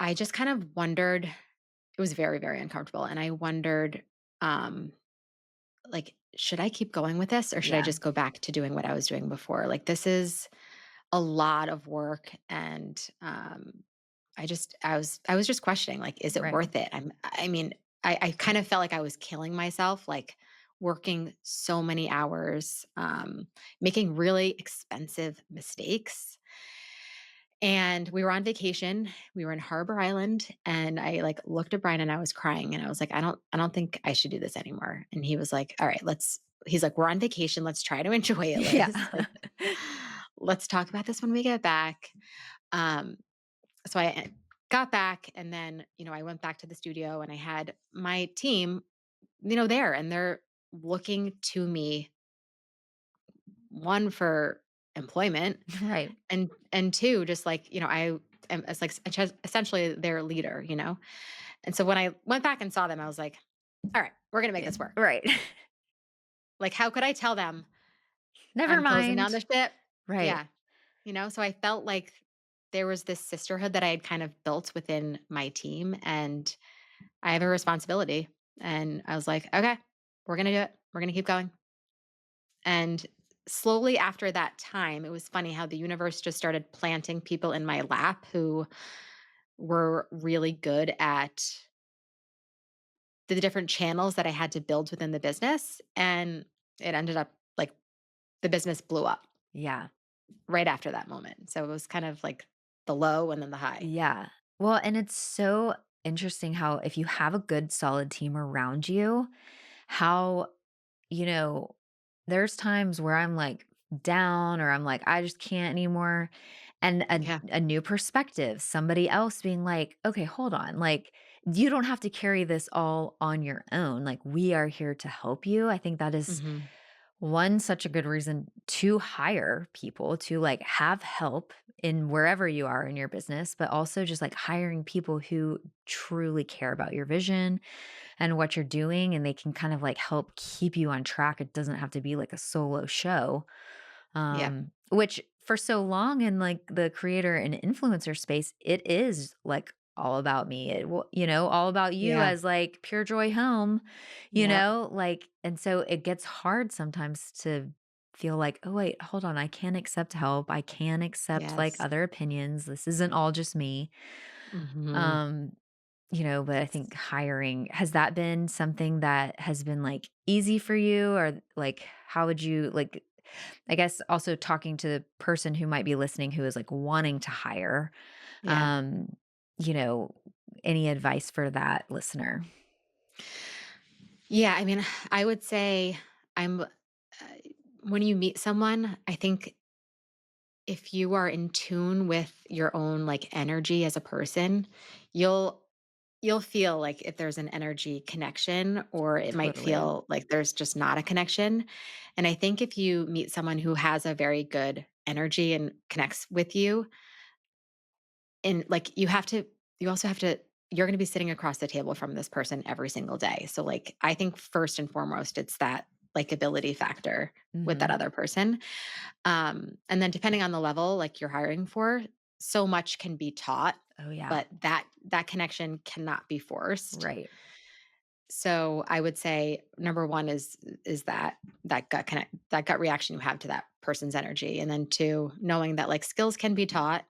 [SPEAKER 2] I just kind of wondered, it was very, very uncomfortable. And I wondered, um, like, should I keep going with this or should I
[SPEAKER 1] Yeah,
[SPEAKER 2] just go back to doing what I was doing before? Like, this is a lot of work. And I was just questioning, like, is it
[SPEAKER 1] right.
[SPEAKER 2] worth it? I kind of felt like I was killing myself, like working so many hours, making really expensive mistakes. And we were on vacation. We were in Harbor Island, and I like looked at Brian and I was crying and I was like, I don't think I should do this anymore. And he was like, all right, he's like, we're on vacation. Let's try to enjoy it,
[SPEAKER 1] Yeah.
[SPEAKER 2] Liz. Like, let's talk about this when we get back. Um, so I got back and then, I went back to the studio and I had my team, there and they're looking to me, one for employment
[SPEAKER 1] Right.
[SPEAKER 2] and two, just like, I am it's like essentially their leader. And so when I went back and saw them, I was like, all right, we're gonna make
[SPEAKER 1] Yeah.
[SPEAKER 2] this work.
[SPEAKER 1] Right.
[SPEAKER 2] Like, how could I tell them
[SPEAKER 1] Never
[SPEAKER 2] I'm closing down the
[SPEAKER 1] mind.
[SPEAKER 2] ship?
[SPEAKER 1] Right.
[SPEAKER 2] Yeah. So I felt like there was this sisterhood that I had kind of built within my team and I have a responsibility. And I was like, okay, we're going to do it. We're going to keep going. And slowly after that time, it was funny how the universe just started planting people in my lap who were really good at the different channels that I had to build within the business. And it ended up like the business blew up
[SPEAKER 1] Yeah.
[SPEAKER 2] right after that moment. So it was kind of like the low and then the high.
[SPEAKER 1] Yeah. Well, and it's so interesting how if you have a good solid team around you, how, you know, there's times where I'm like down or I'm like, I just can't anymore. And
[SPEAKER 2] Yeah.
[SPEAKER 1] a new perspective, somebody else being like, okay, hold on. Like, you don't have to carry this all on your own. Like, we are here to help you. I think that is
[SPEAKER 2] Hmm.
[SPEAKER 1] one such a good reason to hire people to like have help in wherever you are in your business, but also just like hiring people who truly care about your vision and what you're doing and they can kind of like help keep you on track. It doesn't have to be like a solo show.
[SPEAKER 2] Yeah.
[SPEAKER 1] Which for so long in like the creator and influencer space, it is like all about me. All about you
[SPEAKER 2] Yeah.
[SPEAKER 1] as like pure joy home,
[SPEAKER 2] Yep.
[SPEAKER 1] like, and so it gets hard sometimes to feel like, oh, wait, hold on. I can accept help. I can accept like
[SPEAKER 2] Yes.
[SPEAKER 1] other opinions. This isn't all just me.
[SPEAKER 2] Hmm.
[SPEAKER 1] Um, but I think hiring, has that been something that has been like easy for you or like how would you like I guess also talking to the person who might be listening who is like wanting to hire,
[SPEAKER 2] Yeah.
[SPEAKER 1] um, you know, any advice for that listener?
[SPEAKER 2] Yeah, I would say when you meet someone, I think if you are in tune with your own like energy as a person, you'll you'll feel like if there's an energy connection or it might
[SPEAKER 1] Totally.
[SPEAKER 2] feel like there's just not a connection. And I think if you meet someone who has a very good energy and connects with you, and like you also have to you're going to be sitting across the table from this person every single day. So like I think first and foremost it's that likability factor with that
[SPEAKER 1] Mhm.
[SPEAKER 2] other person. And then depending on the level like you're hiring for, so much can be taught,
[SPEAKER 1] Oh, yeah.
[SPEAKER 2] but that connection cannot be forced.
[SPEAKER 1] Right.
[SPEAKER 2] So I would say number 1 is that gut reaction you have to that person's energy, and then 2, knowing that, like, skills can be taught,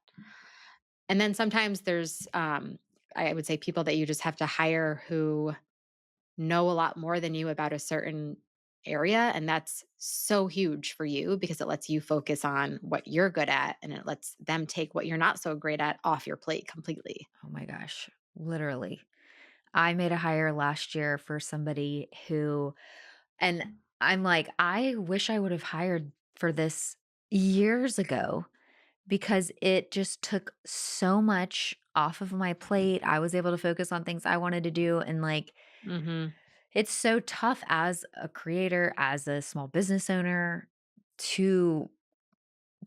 [SPEAKER 2] and then sometimes there's, I would say people that you just have to hire who know a lot more than you about a certain area, and that's so huge for you because it lets you focus on what you're good at, and it lets them take what you're not so great at off your plate completely.
[SPEAKER 1] Oh my gosh, literally. I made a hire last year for somebody who, and I'm like, I wish I would have hired for this years ago because it just took so much off of my plate. I was able to focus on things I wanted to do. And like,
[SPEAKER 2] Mhm.
[SPEAKER 1] it's so tough as a creator, as a small business owner to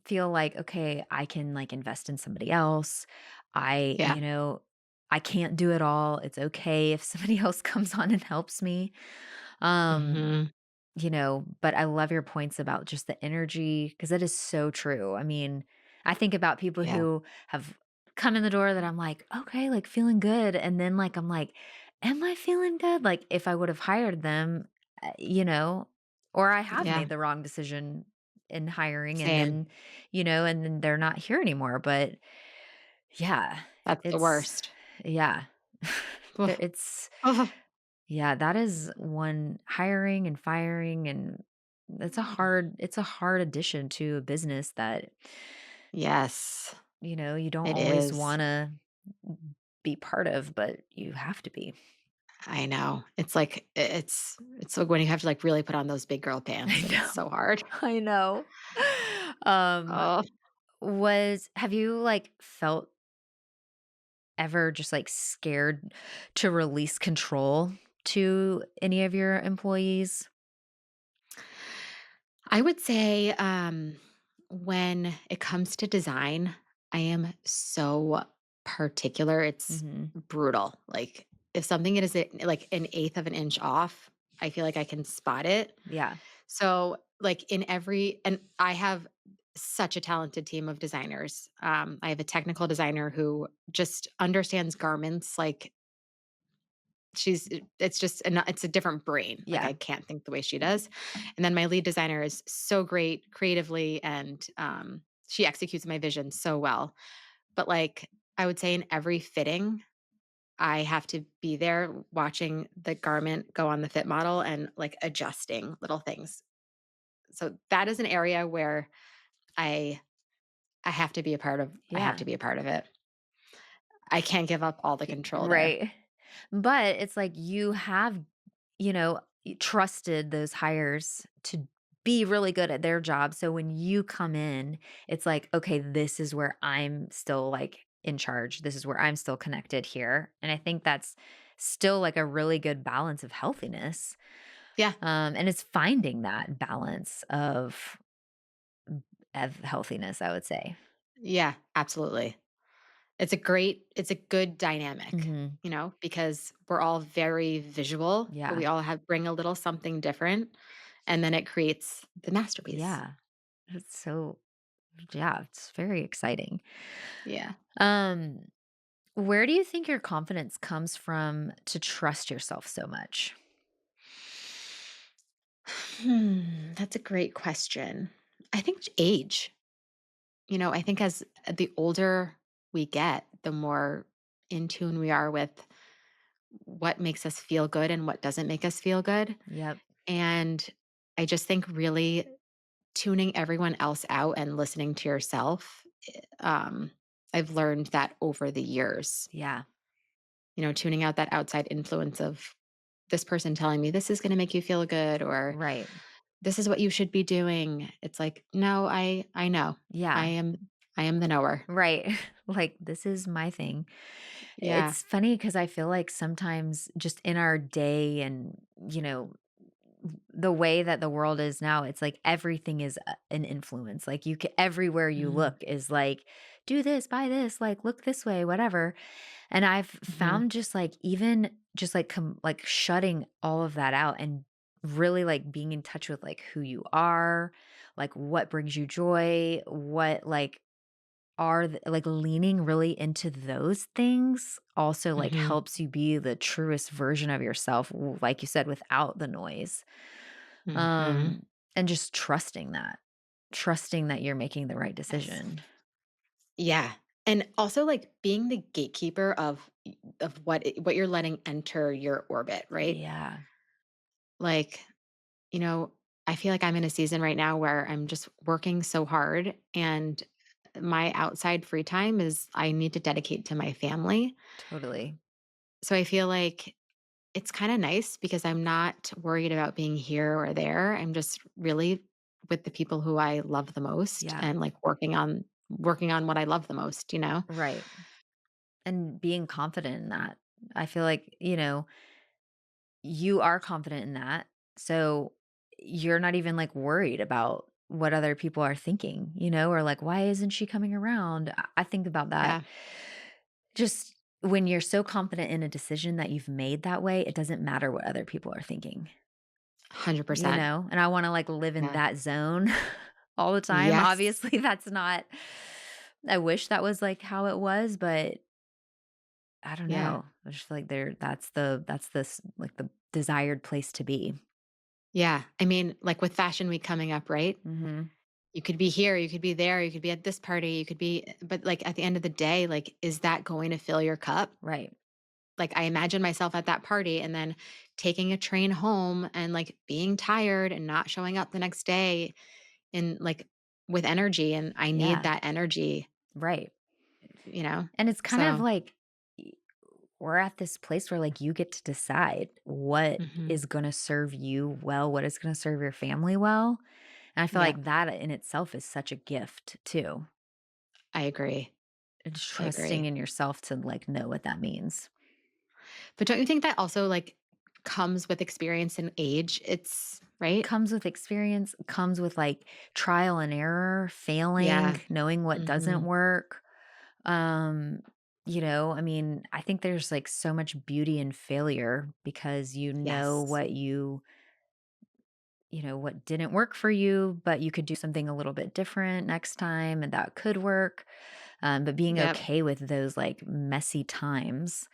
[SPEAKER 1] feel like, okay, I can like invest in somebody else.
[SPEAKER 2] Yeah.
[SPEAKER 1] I can't do it all. It's okay if somebody else comes on and helps me. Um,
[SPEAKER 2] Mhm.
[SPEAKER 1] but I love your points about just the energy because it is so true. I mean, I think about people
[SPEAKER 2] Yeah.
[SPEAKER 1] who have come in the door that I'm like, okay, like feeling good. And then like, I'm like, am I feeling good? Like if I would have hired them, or I have
[SPEAKER 2] Yeah.
[SPEAKER 1] made the wrong decision in hiring
[SPEAKER 2] Same.
[SPEAKER 1] and then they're not here anymore. But yeah,
[SPEAKER 2] That's the
[SPEAKER 1] it's,
[SPEAKER 2] worst.
[SPEAKER 1] yeah,
[SPEAKER 2] Ugh.
[SPEAKER 1] it's,
[SPEAKER 2] Ugh.
[SPEAKER 1] yeah, that is one hiring and firing and it's a hard addition to a business that,
[SPEAKER 2] Yes,
[SPEAKER 1] you don't
[SPEAKER 2] it
[SPEAKER 1] always
[SPEAKER 2] is.
[SPEAKER 1] wanna be part of, but you have to be.
[SPEAKER 2] I know. It's like it's like when you have to, like, really put on those big girl
[SPEAKER 1] I
[SPEAKER 2] pants, and it's
[SPEAKER 1] know.
[SPEAKER 2] so hard.
[SPEAKER 1] I know. Um,
[SPEAKER 2] Oh.
[SPEAKER 1] have you, like, felt ever just, like, scared to release control to any of your employees?
[SPEAKER 2] I would say, when it comes to design, I am so particular, it's
[SPEAKER 1] Mhm.
[SPEAKER 2] brutal. Like, if something is, like, an eighth of an inch off, I feel like I can spot it.
[SPEAKER 1] Yeah.
[SPEAKER 2] So, like, and I have such a talented team of designers. I have a technical designer who just understands garments like it's just it's a different brain. Like,
[SPEAKER 1] Yeah.
[SPEAKER 2] I can't think the way she does. And then my lead designer is so great creatively, and she executes my vision so well. But, like, I would say in every fitting, I have to be there watching the garment go on the fit model and, like, adjusting little things. So that is an area where I I have to be a part of I have
[SPEAKER 1] Yeah.
[SPEAKER 2] to be a part of it. I can't give up all the control there.
[SPEAKER 1] Right. But it's like you have, trusted those hires to be really good at their job. So when you come in, it's like, okay, this is where I'm still like in charge. This is where I'm still connected here. And I think that's still like a really good balance of healthiness.
[SPEAKER 2] Yeah.
[SPEAKER 1] And it's finding that balance of healthiness, I would say.
[SPEAKER 2] Yeah, absolutely. It's a good dynamic,
[SPEAKER 1] Hmm.
[SPEAKER 2] because we're all very visual, but
[SPEAKER 1] Yeah.
[SPEAKER 2] we all bring a little something different, and then it creates the masterpiece.
[SPEAKER 1] Yeah. It's so, yeah, it's very exciting.
[SPEAKER 2] Yeah.
[SPEAKER 1] Um, where do you think your confidence comes from to trust yourself so much?
[SPEAKER 2] That's a great question. I think age. I think as the older we get, the more in tune we are with what makes us feel good and what doesn't make us feel good.
[SPEAKER 1] Yep.
[SPEAKER 2] And I just think really tuning everyone else out and listening to yourself. I've learned that over the years,
[SPEAKER 1] Yeah.
[SPEAKER 2] tuning out that outside influence of this person telling me this is going to make you feel good, or
[SPEAKER 1] Right.
[SPEAKER 2] this is what you should be doing. It's like, no, I know. I
[SPEAKER 1] Yeah.
[SPEAKER 2] am I am the knower.
[SPEAKER 1] Right. Like, this is my thing.
[SPEAKER 2] Yeah.
[SPEAKER 1] It's funny because I feel like sometimes just in our day and, the way that the world is now, it's like everything is an influence. Like, everywhere you
[SPEAKER 2] Mhm.
[SPEAKER 1] look is like, do this, buy this, like, look this way, whatever. And I've
[SPEAKER 2] Mhm.
[SPEAKER 1] found just like even just like like shutting all of that out and really like being in touch with like who you are, like what brings you joy, what like like, leaning really into those things also, like,
[SPEAKER 2] Mhm.
[SPEAKER 1] helps you be the truest version of yourself, like you said, without the noise.
[SPEAKER 2] Mhm.
[SPEAKER 1] Um, and just trusting that you're making the right
[SPEAKER 2] Yes.
[SPEAKER 1] decision.
[SPEAKER 2] Yeah. And also like being the gatekeeper of what you're letting enter your orbit, right?
[SPEAKER 1] Yeah,
[SPEAKER 2] Like, you know, I feel like I'm in a season right now where I'm just working so hard and my outside free time is I need to dedicate to my family.
[SPEAKER 1] totally.
[SPEAKER 2] So I feel like it's kind of nice because I'm not worried about being here or there. I'm just really with the people who I love the most
[SPEAKER 1] Yeah,
[SPEAKER 2] and like working on what I love the most, you know?
[SPEAKER 1] right. And being confident in that. I feel like, you are confident in that. So you're not even like worried about what other people are thinking, or like, why isn't she coming around? I think about that
[SPEAKER 2] Yeah.
[SPEAKER 1] just when you're so confident in a decision that you've made that way, it doesn't matter what other people are thinking,
[SPEAKER 2] 100%.
[SPEAKER 1] And I want to like live in
[SPEAKER 2] Yeah.
[SPEAKER 1] that zone all the time.
[SPEAKER 2] Yes.
[SPEAKER 1] Obviously, that's not, I wish that was like how it was, but I don't
[SPEAKER 2] Yeah.
[SPEAKER 1] know. I just feel like that's this like the desired place to be.
[SPEAKER 2] Yeah. I mean, like with Fashion Week coming up, right?
[SPEAKER 1] Mhm.
[SPEAKER 2] You could be here, you could be there, you could be at this party, you could be but like at the end of the day, like is that going to fill your cup?
[SPEAKER 1] Right.
[SPEAKER 2] Like I imagine myself at that party and then taking a train home and like being tired and not showing up the next day and like with energy and I need
[SPEAKER 1] Yeah.
[SPEAKER 2] that energy,
[SPEAKER 1] Right.
[SPEAKER 2] you know?
[SPEAKER 1] And it's kind of
[SPEAKER 2] So,
[SPEAKER 1] like y- we're at this place where like you get to decide what
[SPEAKER 2] mhm.
[SPEAKER 1] is going to serve you well, what is going to serve your family well. And I feel
[SPEAKER 2] Yeah,
[SPEAKER 1] like that in itself is such a gift too.
[SPEAKER 2] I agree.
[SPEAKER 1] It's
[SPEAKER 2] I
[SPEAKER 1] trusting
[SPEAKER 2] agree.
[SPEAKER 1] in yourself to like know what that means.
[SPEAKER 2] But don't you think that also like comes with experience and age? It's right?
[SPEAKER 1] Comes with experience, comes with like trial and error, failing,
[SPEAKER 2] Yeah.
[SPEAKER 1] knowing what doesn't
[SPEAKER 2] Mhm.
[SPEAKER 1] work. Um, I mean, I think there's like so much beauty in failure because you know
[SPEAKER 2] Yes.
[SPEAKER 1] what didn't work for you, but you could do something a little bit different next time and that could work. But being
[SPEAKER 2] Yep.
[SPEAKER 1] okay with those like messy times,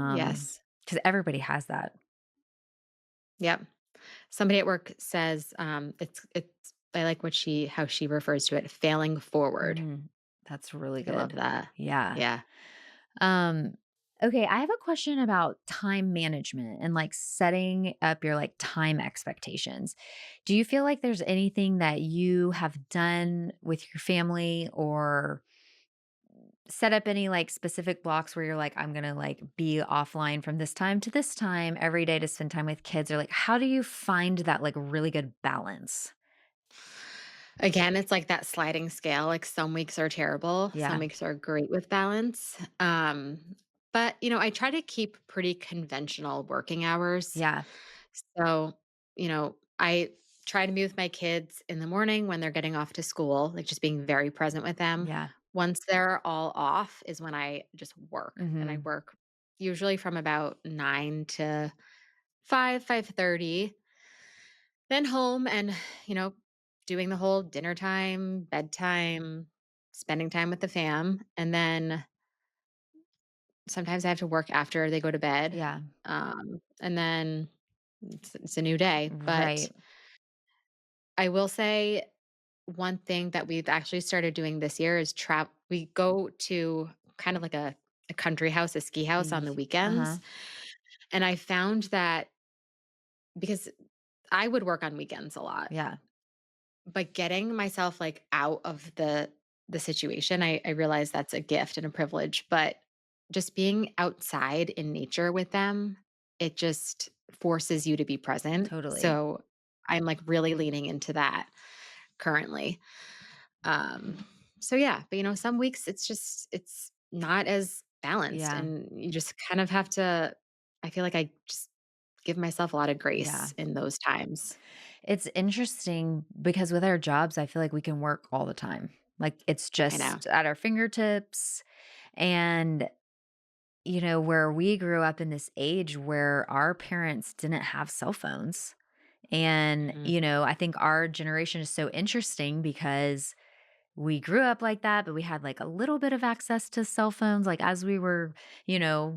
[SPEAKER 2] Yes.
[SPEAKER 1] because everybody has that.
[SPEAKER 2] Yep. Somebody at work says, it's I like what she how she refers to it, failing forward.
[SPEAKER 1] Mm, that's really
[SPEAKER 2] I love
[SPEAKER 1] good.
[SPEAKER 2] that.
[SPEAKER 1] Yeah.
[SPEAKER 2] Yeah.
[SPEAKER 1] Um, okay, I have a question about time management and like setting up your like time expectations. Do you feel like there's anything that you have done with your family or set up any like specific blocks where you're like, I'm gonna like be offline from this time to this time every day to spend time with kids? Or like, how do you find that like really good balance?
[SPEAKER 2] Again, it's like that sliding scale, like some weeks are terrible, some
[SPEAKER 1] Yeah.
[SPEAKER 2] weeks are great with balance. But I try to keep pretty conventional working hours.
[SPEAKER 1] Yeah.
[SPEAKER 2] So, I try to be with my kids in the morning when they're getting off to school, like just being very present with them.
[SPEAKER 1] Yeah.
[SPEAKER 2] Once they're all off is when I just work. And I
[SPEAKER 1] Hmm.
[SPEAKER 2] work usually from about 9 to 5, 5:30, then home and, you know, doing the whole dinner time, bedtime, spending time with the fam. And then sometimes I have to work after they go to bed.
[SPEAKER 1] Yeah.
[SPEAKER 2] And then it's a new day. But
[SPEAKER 1] Right.
[SPEAKER 2] I will say one thing that we've actually started doing this year is we go to kind of like a country house, a ski house on the
[SPEAKER 1] Uh huh.
[SPEAKER 2] weekends. And I found that because I would work on weekends a lot,
[SPEAKER 1] Yeah.
[SPEAKER 2] but getting myself like out of the situation, I realize that's a gift and a privilege. But just being outside in nature with them, it just forces you to be present.
[SPEAKER 1] Totally.
[SPEAKER 2] So I'm like really leaning into that currently. Um, so yeah, but some weeks it's not as balanced
[SPEAKER 1] Yeah.
[SPEAKER 2] and you just kind of have to I feel like I just give myself a lot of
[SPEAKER 1] Yeah.
[SPEAKER 2] grace in those times.
[SPEAKER 1] It's interesting because with our jobs, I feel like we can work all the time. Like it's
[SPEAKER 2] I know.
[SPEAKER 1] just at our fingertips. And, where we grew up in this age where our parents didn't have cell phones. And,
[SPEAKER 2] Mhm.
[SPEAKER 1] I think our generation is so interesting because we grew up like that, but we had like a little bit of access to cell phones, like as we were,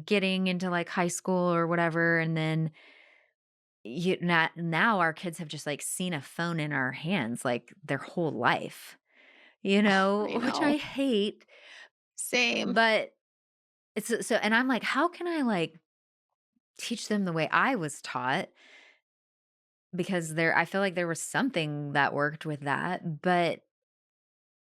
[SPEAKER 1] getting into like high school or whatever. And then now our kids have just like seen a phone in our hands like their whole life,
[SPEAKER 2] Oh, I
[SPEAKER 1] which I
[SPEAKER 2] know.
[SPEAKER 1] hate.
[SPEAKER 2] Same.
[SPEAKER 1] But so, and I'm like, how can I like teach them the way I was taught? Because I feel like there was something that worked with that, but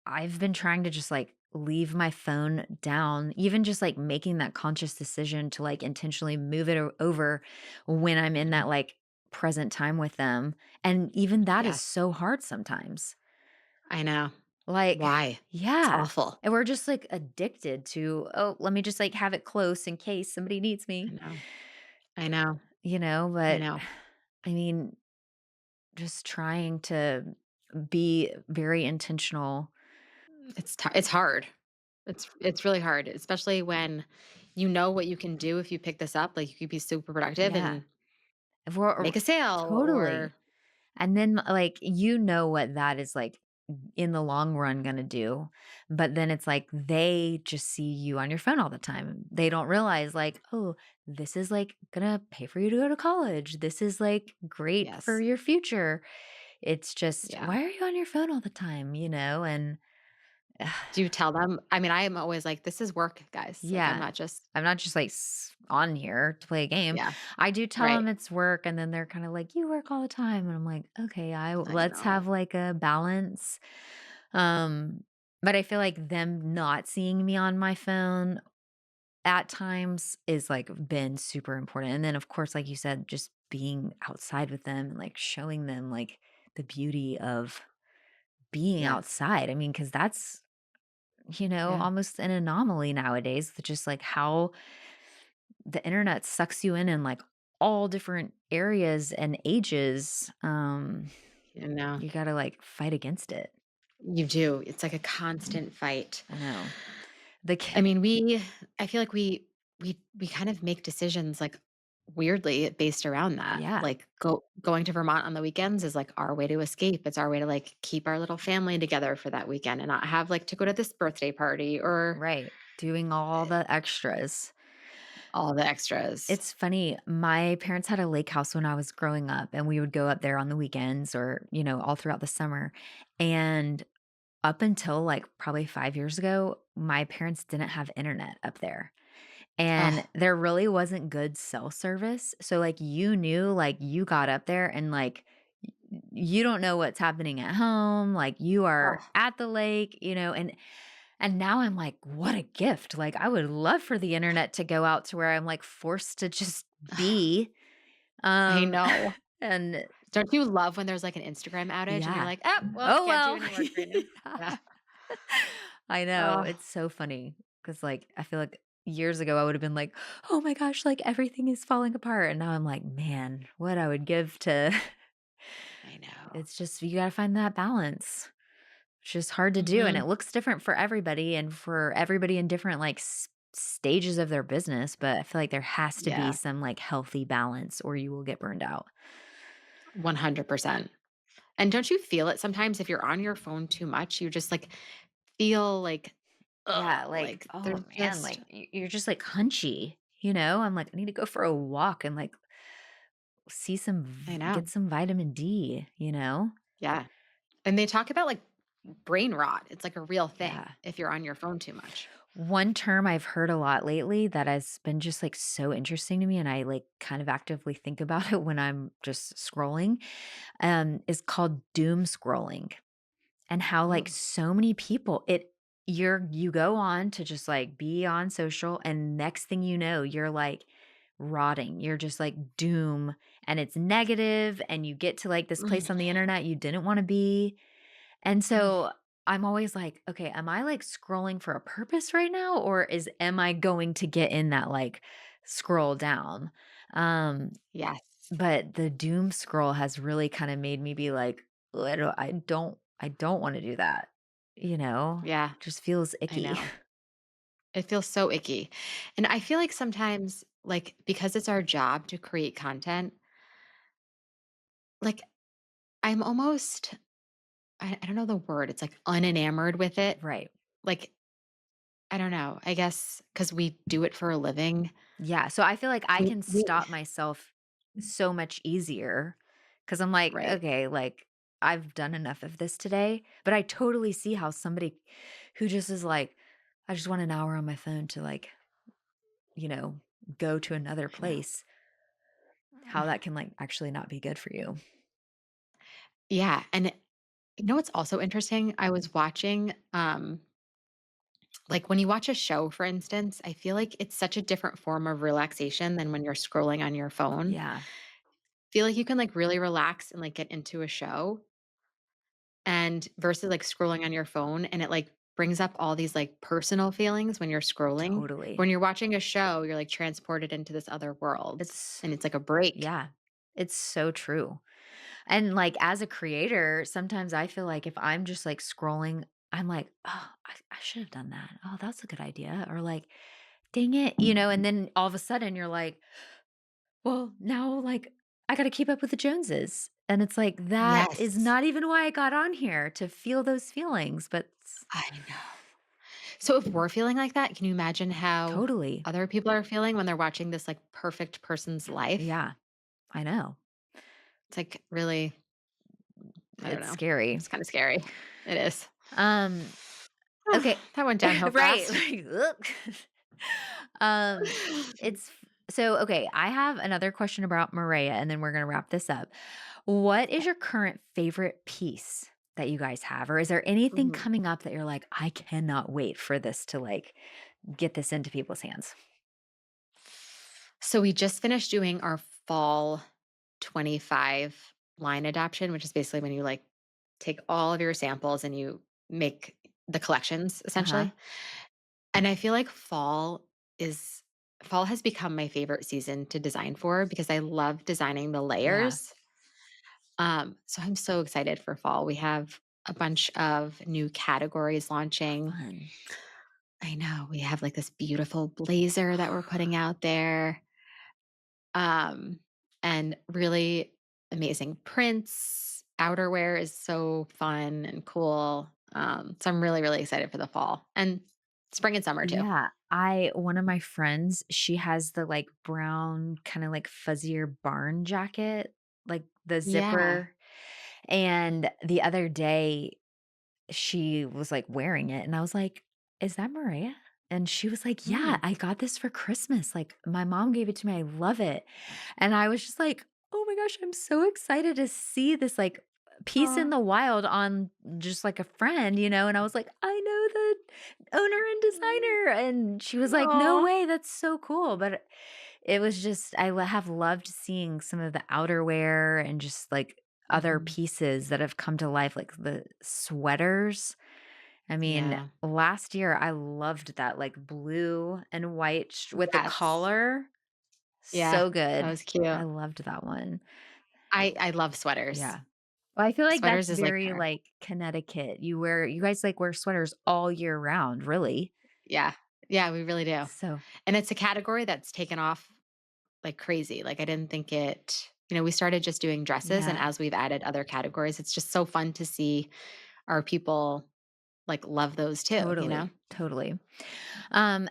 [SPEAKER 1] I've been trying to just like leave my phone down, even just like making that conscious decision to like intentionally move it over when I'm in
[SPEAKER 2] Mhm.
[SPEAKER 1] that like present time with them. And even that is
[SPEAKER 2] Yes.
[SPEAKER 1] so hard sometimes.
[SPEAKER 2] I know.
[SPEAKER 1] Like,
[SPEAKER 2] Why? It's
[SPEAKER 1] yeah.
[SPEAKER 2] awful.
[SPEAKER 1] And we're just like addicted to, oh, let me just like have it close in case somebody needs
[SPEAKER 2] I
[SPEAKER 1] me,
[SPEAKER 2] know. I know. I
[SPEAKER 1] but
[SPEAKER 2] know.
[SPEAKER 1] I mean, just trying to be very intentional.
[SPEAKER 2] It's hard. It's really hard, especially when you know what you can do if you pick this up. Like, you could be super productive
[SPEAKER 1] Yeah.
[SPEAKER 2] and
[SPEAKER 1] If we're
[SPEAKER 2] make a sale or
[SPEAKER 1] totally. And then, like, what that is, like, in the long run gonna do, but then it's like they just see you on your phone all the time. They don't realize, like, "Oh, this is, like, gonna pay for you to go to college. This is, like, great for
[SPEAKER 2] yes.
[SPEAKER 1] your future." It's just,
[SPEAKER 2] Yeah.
[SPEAKER 1] "Why are you on your phone all the time?" And
[SPEAKER 2] Do you tell them? I mean, I am always like, "This is work, guys." Like, I'm
[SPEAKER 1] yeah.
[SPEAKER 2] not just
[SPEAKER 1] I'm not just, like, on here to play a game.
[SPEAKER 2] yeah.
[SPEAKER 1] I do tell
[SPEAKER 2] Right.
[SPEAKER 1] them it's work, and then they're kinda like, "You work all the time." And I'm like, "Okay, I
[SPEAKER 2] I
[SPEAKER 1] let's
[SPEAKER 2] know.
[SPEAKER 1] have, like, a balance." Um, but I feel like them not seeing me on my phone at times is, like, been super important. And then, of course, like you said, just being outside with them and, like, showing them, like, the beauty of being
[SPEAKER 2] Yeah.
[SPEAKER 1] outside. I mean, because that's
[SPEAKER 2] Yeah.
[SPEAKER 1] almost an anomaly nowadays, that just like how the internet sucks you in like all different areas and ages.
[SPEAKER 2] You know,
[SPEAKER 1] You got to like fight against it.
[SPEAKER 2] you do. It's like a constant fight.
[SPEAKER 1] I know. The
[SPEAKER 2] I
[SPEAKER 1] ki-
[SPEAKER 2] mean, I feel like we kind of make decisions, like, weirdly based around that.
[SPEAKER 1] yeah,
[SPEAKER 2] Like, going to Vermont on the weekends is, like, our way to escape. It's our way to, like, keep our little family together for that weekend and not have, like, to go to this birthday party or,
[SPEAKER 1] right. Doing all
[SPEAKER 2] eh,
[SPEAKER 1] the extras.
[SPEAKER 2] all the extras.
[SPEAKER 1] It's funny. My parents had a lake house when I was growing up, and we would go up there on the weekends or, all throughout the summer. And up until like probably 5 years ago, my parents didn't have internet up there. And
[SPEAKER 2] Oh,
[SPEAKER 1] there really wasn't good cell service. So, like, you knew, like, you got up there and, like, you don't know what's happening at home, like, you are
[SPEAKER 2] oh,
[SPEAKER 1] at the lake, and now I'm like, "What a gift." Like, I would love for the internet to go out to where I'm, like, forced to just be,
[SPEAKER 2] I
[SPEAKER 1] um,
[SPEAKER 2] know.
[SPEAKER 1] and
[SPEAKER 2] Don't you love when there's, like, an Instagram outage and you're
[SPEAKER 1] yeah.
[SPEAKER 2] like, "Oh, well,
[SPEAKER 1] Oh,
[SPEAKER 2] can't do
[SPEAKER 1] well.
[SPEAKER 2] any work right now." Yeah.
[SPEAKER 1] I know,
[SPEAKER 2] Oh,
[SPEAKER 1] it's so funny because, like, I feel like years ago, I would've been like, "Oh my gosh, like, everything is falling apart," and now I'm like, "Man, what I would give to."
[SPEAKER 2] I know.
[SPEAKER 1] It's just you gotta find that balance. It's just hard to do, and
[SPEAKER 2] Mhm.
[SPEAKER 1] it looks different for everybody and for everybody in different, like, stages of their business, but I feel like there has to be
[SPEAKER 2] Yeah,
[SPEAKER 1] some, like, healthy balance or you will get burned out.
[SPEAKER 2] 100%. And don't you feel it sometimes if you're on your phone too much, you just, like, feel like,
[SPEAKER 1] Yeah,
[SPEAKER 2] ugh,
[SPEAKER 1] like,
[SPEAKER 2] like,
[SPEAKER 1] oh,
[SPEAKER 2] there's
[SPEAKER 1] man,
[SPEAKER 2] just
[SPEAKER 1] like, you're just, like, hunchy, I'm like, "I need to go for a walk and, like, see
[SPEAKER 2] I know.
[SPEAKER 1] get some vitamin D," you know?
[SPEAKER 2] Yeah. And they talk about, like, brain rot. It's, like, a real thing
[SPEAKER 1] Yeah.
[SPEAKER 2] if you're on your phone too much.
[SPEAKER 1] One term I've heard a lot lately that has been just, like, so interesting to me, and I, like, kind of actively think about it when I'm just scrolling, is called doom scrolling, and how, like,
[SPEAKER 2] Oh.
[SPEAKER 1] so many people you go on to just, like, be on social, and next thing you know, you're, like, rotting. You're just, like, doom, and it's negative, and you get to, like, this place on the internet you didn't wanna be, and so I'm always like, "Okay, am I, like, scrolling for a purpose right now, or am I going to get in that, like, scroll down?" Um,
[SPEAKER 2] Yes.
[SPEAKER 1] but the doom scroll has really kinda made me be like, "Ugh, I don't wanna do that," you know?
[SPEAKER 2] Yeah,
[SPEAKER 1] Just feels
[SPEAKER 2] I
[SPEAKER 1] icky.
[SPEAKER 2] know. It feels so icky. And I feel like sometimes, like, because it's our job to create content, like, I'm almost I don't know the word. It's like unenamored with it.
[SPEAKER 1] Right.
[SPEAKER 2] Like, I don't know. I guess because we do it for a living.
[SPEAKER 1] Yeah, so I feel like I can
[SPEAKER 2] We
[SPEAKER 1] stop myself so much easier because 'cause I'm like,
[SPEAKER 2] right.
[SPEAKER 1] "Okay, like, I've done enough of this today," but I totally see how somebody who just is like, "I just want an hour on my phone to, like, you know, go to another
[SPEAKER 2] I know.
[SPEAKER 1] place," how that can, like, actually not be good for you.
[SPEAKER 2] Yeah, and you know what's also interesting? I was watching, like, when you watch a show, for instance, I feel like it's such a different form of relaxation than when you're scrolling on your phone.
[SPEAKER 1] Yeah,
[SPEAKER 2] Feel like you can, like, really relax and, like, get into a show and versus, like, scrolling on your phone, and it, like, brings up all these, like, personal feelings when you're scrolling.
[SPEAKER 1] totally.
[SPEAKER 2] When you're watching a show, you're, like, transported into this other world,
[SPEAKER 1] It's
[SPEAKER 2] and it's like a break.
[SPEAKER 1] yeah, it's so true. And, like, as a creator, sometimes I feel like if I'm just, like, scrolling, I'm like, "Oh, I should have done that. Oh, that's a good idea," or like, "Dang it," and then all of a sudden you're like, "Well, now, like, I gotta keep up with the Joneses." And it's like, that is
[SPEAKER 2] Yes,
[SPEAKER 1] not even why I got on here, to feel those feelings, but
[SPEAKER 2] I know. So if we're feeling like that, can you imagine how
[SPEAKER 1] totally.
[SPEAKER 2] other people are feeling when they're watching this, like, perfect person's life?
[SPEAKER 1] Yeah, I know.
[SPEAKER 2] It's, like, really I don't
[SPEAKER 1] It's
[SPEAKER 2] know.
[SPEAKER 1] scary.
[SPEAKER 2] It's kinda scary. It is.
[SPEAKER 1] Um, okay.
[SPEAKER 2] That went downhill
[SPEAKER 1] Right,
[SPEAKER 2] fast.
[SPEAKER 1] like, ugh. Um, so, okay, I have another question about Maria, and then we're gonna wrap this up. What is
[SPEAKER 2] Okay.
[SPEAKER 1] your current favorite piece that you guys have? Or is there anything
[SPEAKER 2] Mhm.
[SPEAKER 1] coming up that you're like, "I cannot wait for this to, like, get this into people's hands?"
[SPEAKER 2] So we just finished doing our fall 25 line adoption, which is basically when you, like, take all of your samples and you make the collections,
[SPEAKER 1] Uh-huh.
[SPEAKER 2] essentially. And I feel like is fall has become my favorite season to design for because I love designing the
[SPEAKER 1] Yeah.
[SPEAKER 2] layers. So I'm so excited for fall. We have a bunch of new categories launching.
[SPEAKER 1] Fun.
[SPEAKER 2] I know we have like this beautiful blazer that we're putting out there. Um, and really amazing prints. Outerwear is so fun and cool. So I'm really, really excited for the fall and spring and summer too.
[SPEAKER 1] Yeah, I one of my friends, she has the, like, brown, kinda, like, fuzzier barn jacket, like, the
[SPEAKER 2] Yeah.
[SPEAKER 1] zipper, and the other day she was, like, wearing it, and I was like, "Is that Marea?" And she was like, "Yeah,
[SPEAKER 2] Mm.
[SPEAKER 1] I got this for Christmas, like, my mom gave it to me, I love it." And I was just like, "Oh my gosh, I'm so excited to see this, like, piece in
[SPEAKER 2] Aw.
[SPEAKER 1] the wild on just, like, a friend," and I was like, "I know the owner and
[SPEAKER 2] Mm.
[SPEAKER 1] designer," and she was like, "No
[SPEAKER 2] Aw.
[SPEAKER 1] way, that's so cool," but it was just have loved seeing some of the outerwear and just, like, other
[SPEAKER 2] Mhm.
[SPEAKER 1] pieces that have come to life, like the sweaters. I mean,
[SPEAKER 2] Yeah.
[SPEAKER 1] last year, I loved that, like, blue and white with the
[SPEAKER 2] Yes.
[SPEAKER 1] collar.
[SPEAKER 2] Yeah.
[SPEAKER 1] So
[SPEAKER 2] That
[SPEAKER 1] good.
[SPEAKER 2] was cute.
[SPEAKER 1] I loved that one.
[SPEAKER 2] I love sweaters.
[SPEAKER 1] Yeah. Well, I feel like
[SPEAKER 2] Sweaters
[SPEAKER 1] that's
[SPEAKER 2] is like
[SPEAKER 1] very,
[SPEAKER 2] our
[SPEAKER 1] like, Connecticut. You guys, like, wear sweaters all year round, really.
[SPEAKER 2] yeah. Yeah, we really do.
[SPEAKER 1] So
[SPEAKER 2] And it's a category that's taken off like crazy. Like, I didn't think we started just doing dresses, and
[SPEAKER 1] yeah,
[SPEAKER 2] as we've added other categories, it's just so fun to see our people, like, love those too, you know?
[SPEAKER 1] totally, totally.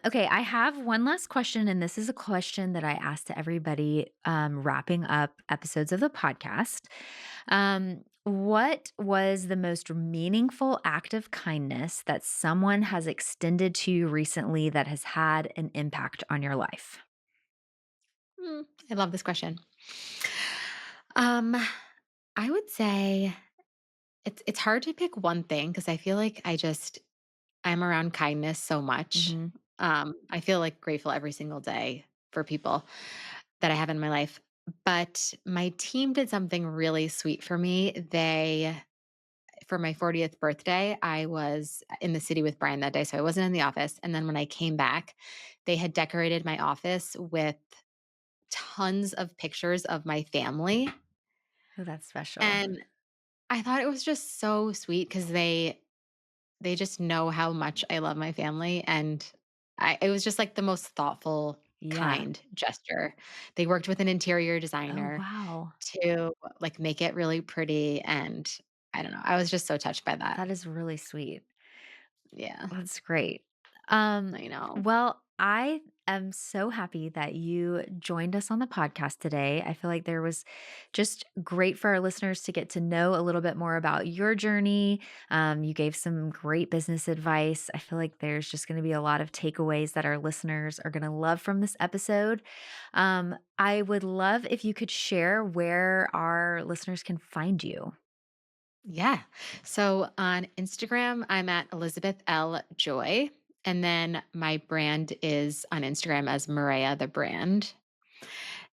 [SPEAKER 1] Okay, I have one last question, and this is a question that I ask to everybody wrapping up episodes of the podcast. What was the most meaningful act of kindness that someone has extended to you recently that has had an impact on your life?
[SPEAKER 2] I love this question. Um, I would say it's hard to pick one thing because I feel like I'm around kindness so much.
[SPEAKER 1] Hmm.
[SPEAKER 2] I feel, like, grateful every single day for people that I have in my life, but my team did something really sweet for me. For my 40th birthday, I was in the city with Brian that day, so I wasn't in the office, and then when I came back, they had decorated my office with tons of pictures of my family,
[SPEAKER 1] Oh, that's special.
[SPEAKER 2] and I thought it was just so sweet because they just know how much I love my family, and it was just, like, the most thoughtful,
[SPEAKER 1] Yeah.
[SPEAKER 2] kind gesture. They worked with an interior
[SPEAKER 1] Oh,
[SPEAKER 2] designer
[SPEAKER 1] wow.
[SPEAKER 2] to, like, make it really pretty, and I don't know. I was just so touched by that.
[SPEAKER 1] That is really sweet.
[SPEAKER 2] Yeah,
[SPEAKER 1] That's great. Um,
[SPEAKER 2] I know.
[SPEAKER 1] well, I am so happy that you joined us on the podcast today. I feel like there was just great for our listeners to get to know a little bit more about your journey. You gave some great business advice. I feel like there's just going to be a lot of takeaways that our listeners are going to love from this episode. I would love if you could share where our listeners can find you.
[SPEAKER 2] Yeah. So on Instagram, I'm at Elizabeth L. Joy. And then my brand is on Instagram as Marea the brand.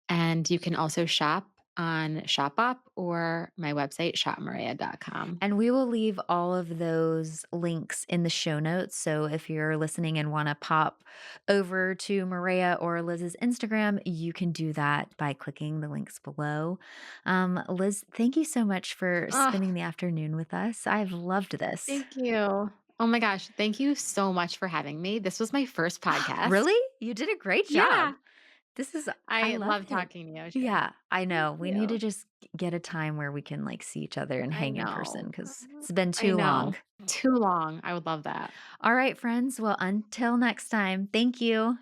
[SPEAKER 2] And you can also shop on Shopbop or my website, shopmarea.com.
[SPEAKER 1] And we will leave all of those links in the show notes. So if you're listening and want to pop over to Maria or Liz's Instagram, you can do that by clicking the links below. Liz, thank you so much for
[SPEAKER 2] Oh,
[SPEAKER 1] spending the afternoon with us. I've loved this.
[SPEAKER 2] thank you. Oh my gosh. Thank you so much for having me. This was my first podcast.
[SPEAKER 1] Really? You did a great
[SPEAKER 2] Yeah.
[SPEAKER 1] job. This is I
[SPEAKER 2] I
[SPEAKER 1] love
[SPEAKER 2] love
[SPEAKER 1] it.
[SPEAKER 2] talking to you, Shay.
[SPEAKER 1] Yeah, I
[SPEAKER 2] Thank
[SPEAKER 1] know. We need to
[SPEAKER 2] you.
[SPEAKER 1] just get a time where we can, like, see each other and
[SPEAKER 2] I
[SPEAKER 1] hang in person
[SPEAKER 2] know.
[SPEAKER 1] because it's been
[SPEAKER 2] I
[SPEAKER 1] too long.
[SPEAKER 2] know. Too long. I would love that.
[SPEAKER 1] All right, friends. Well, until next time, thank you.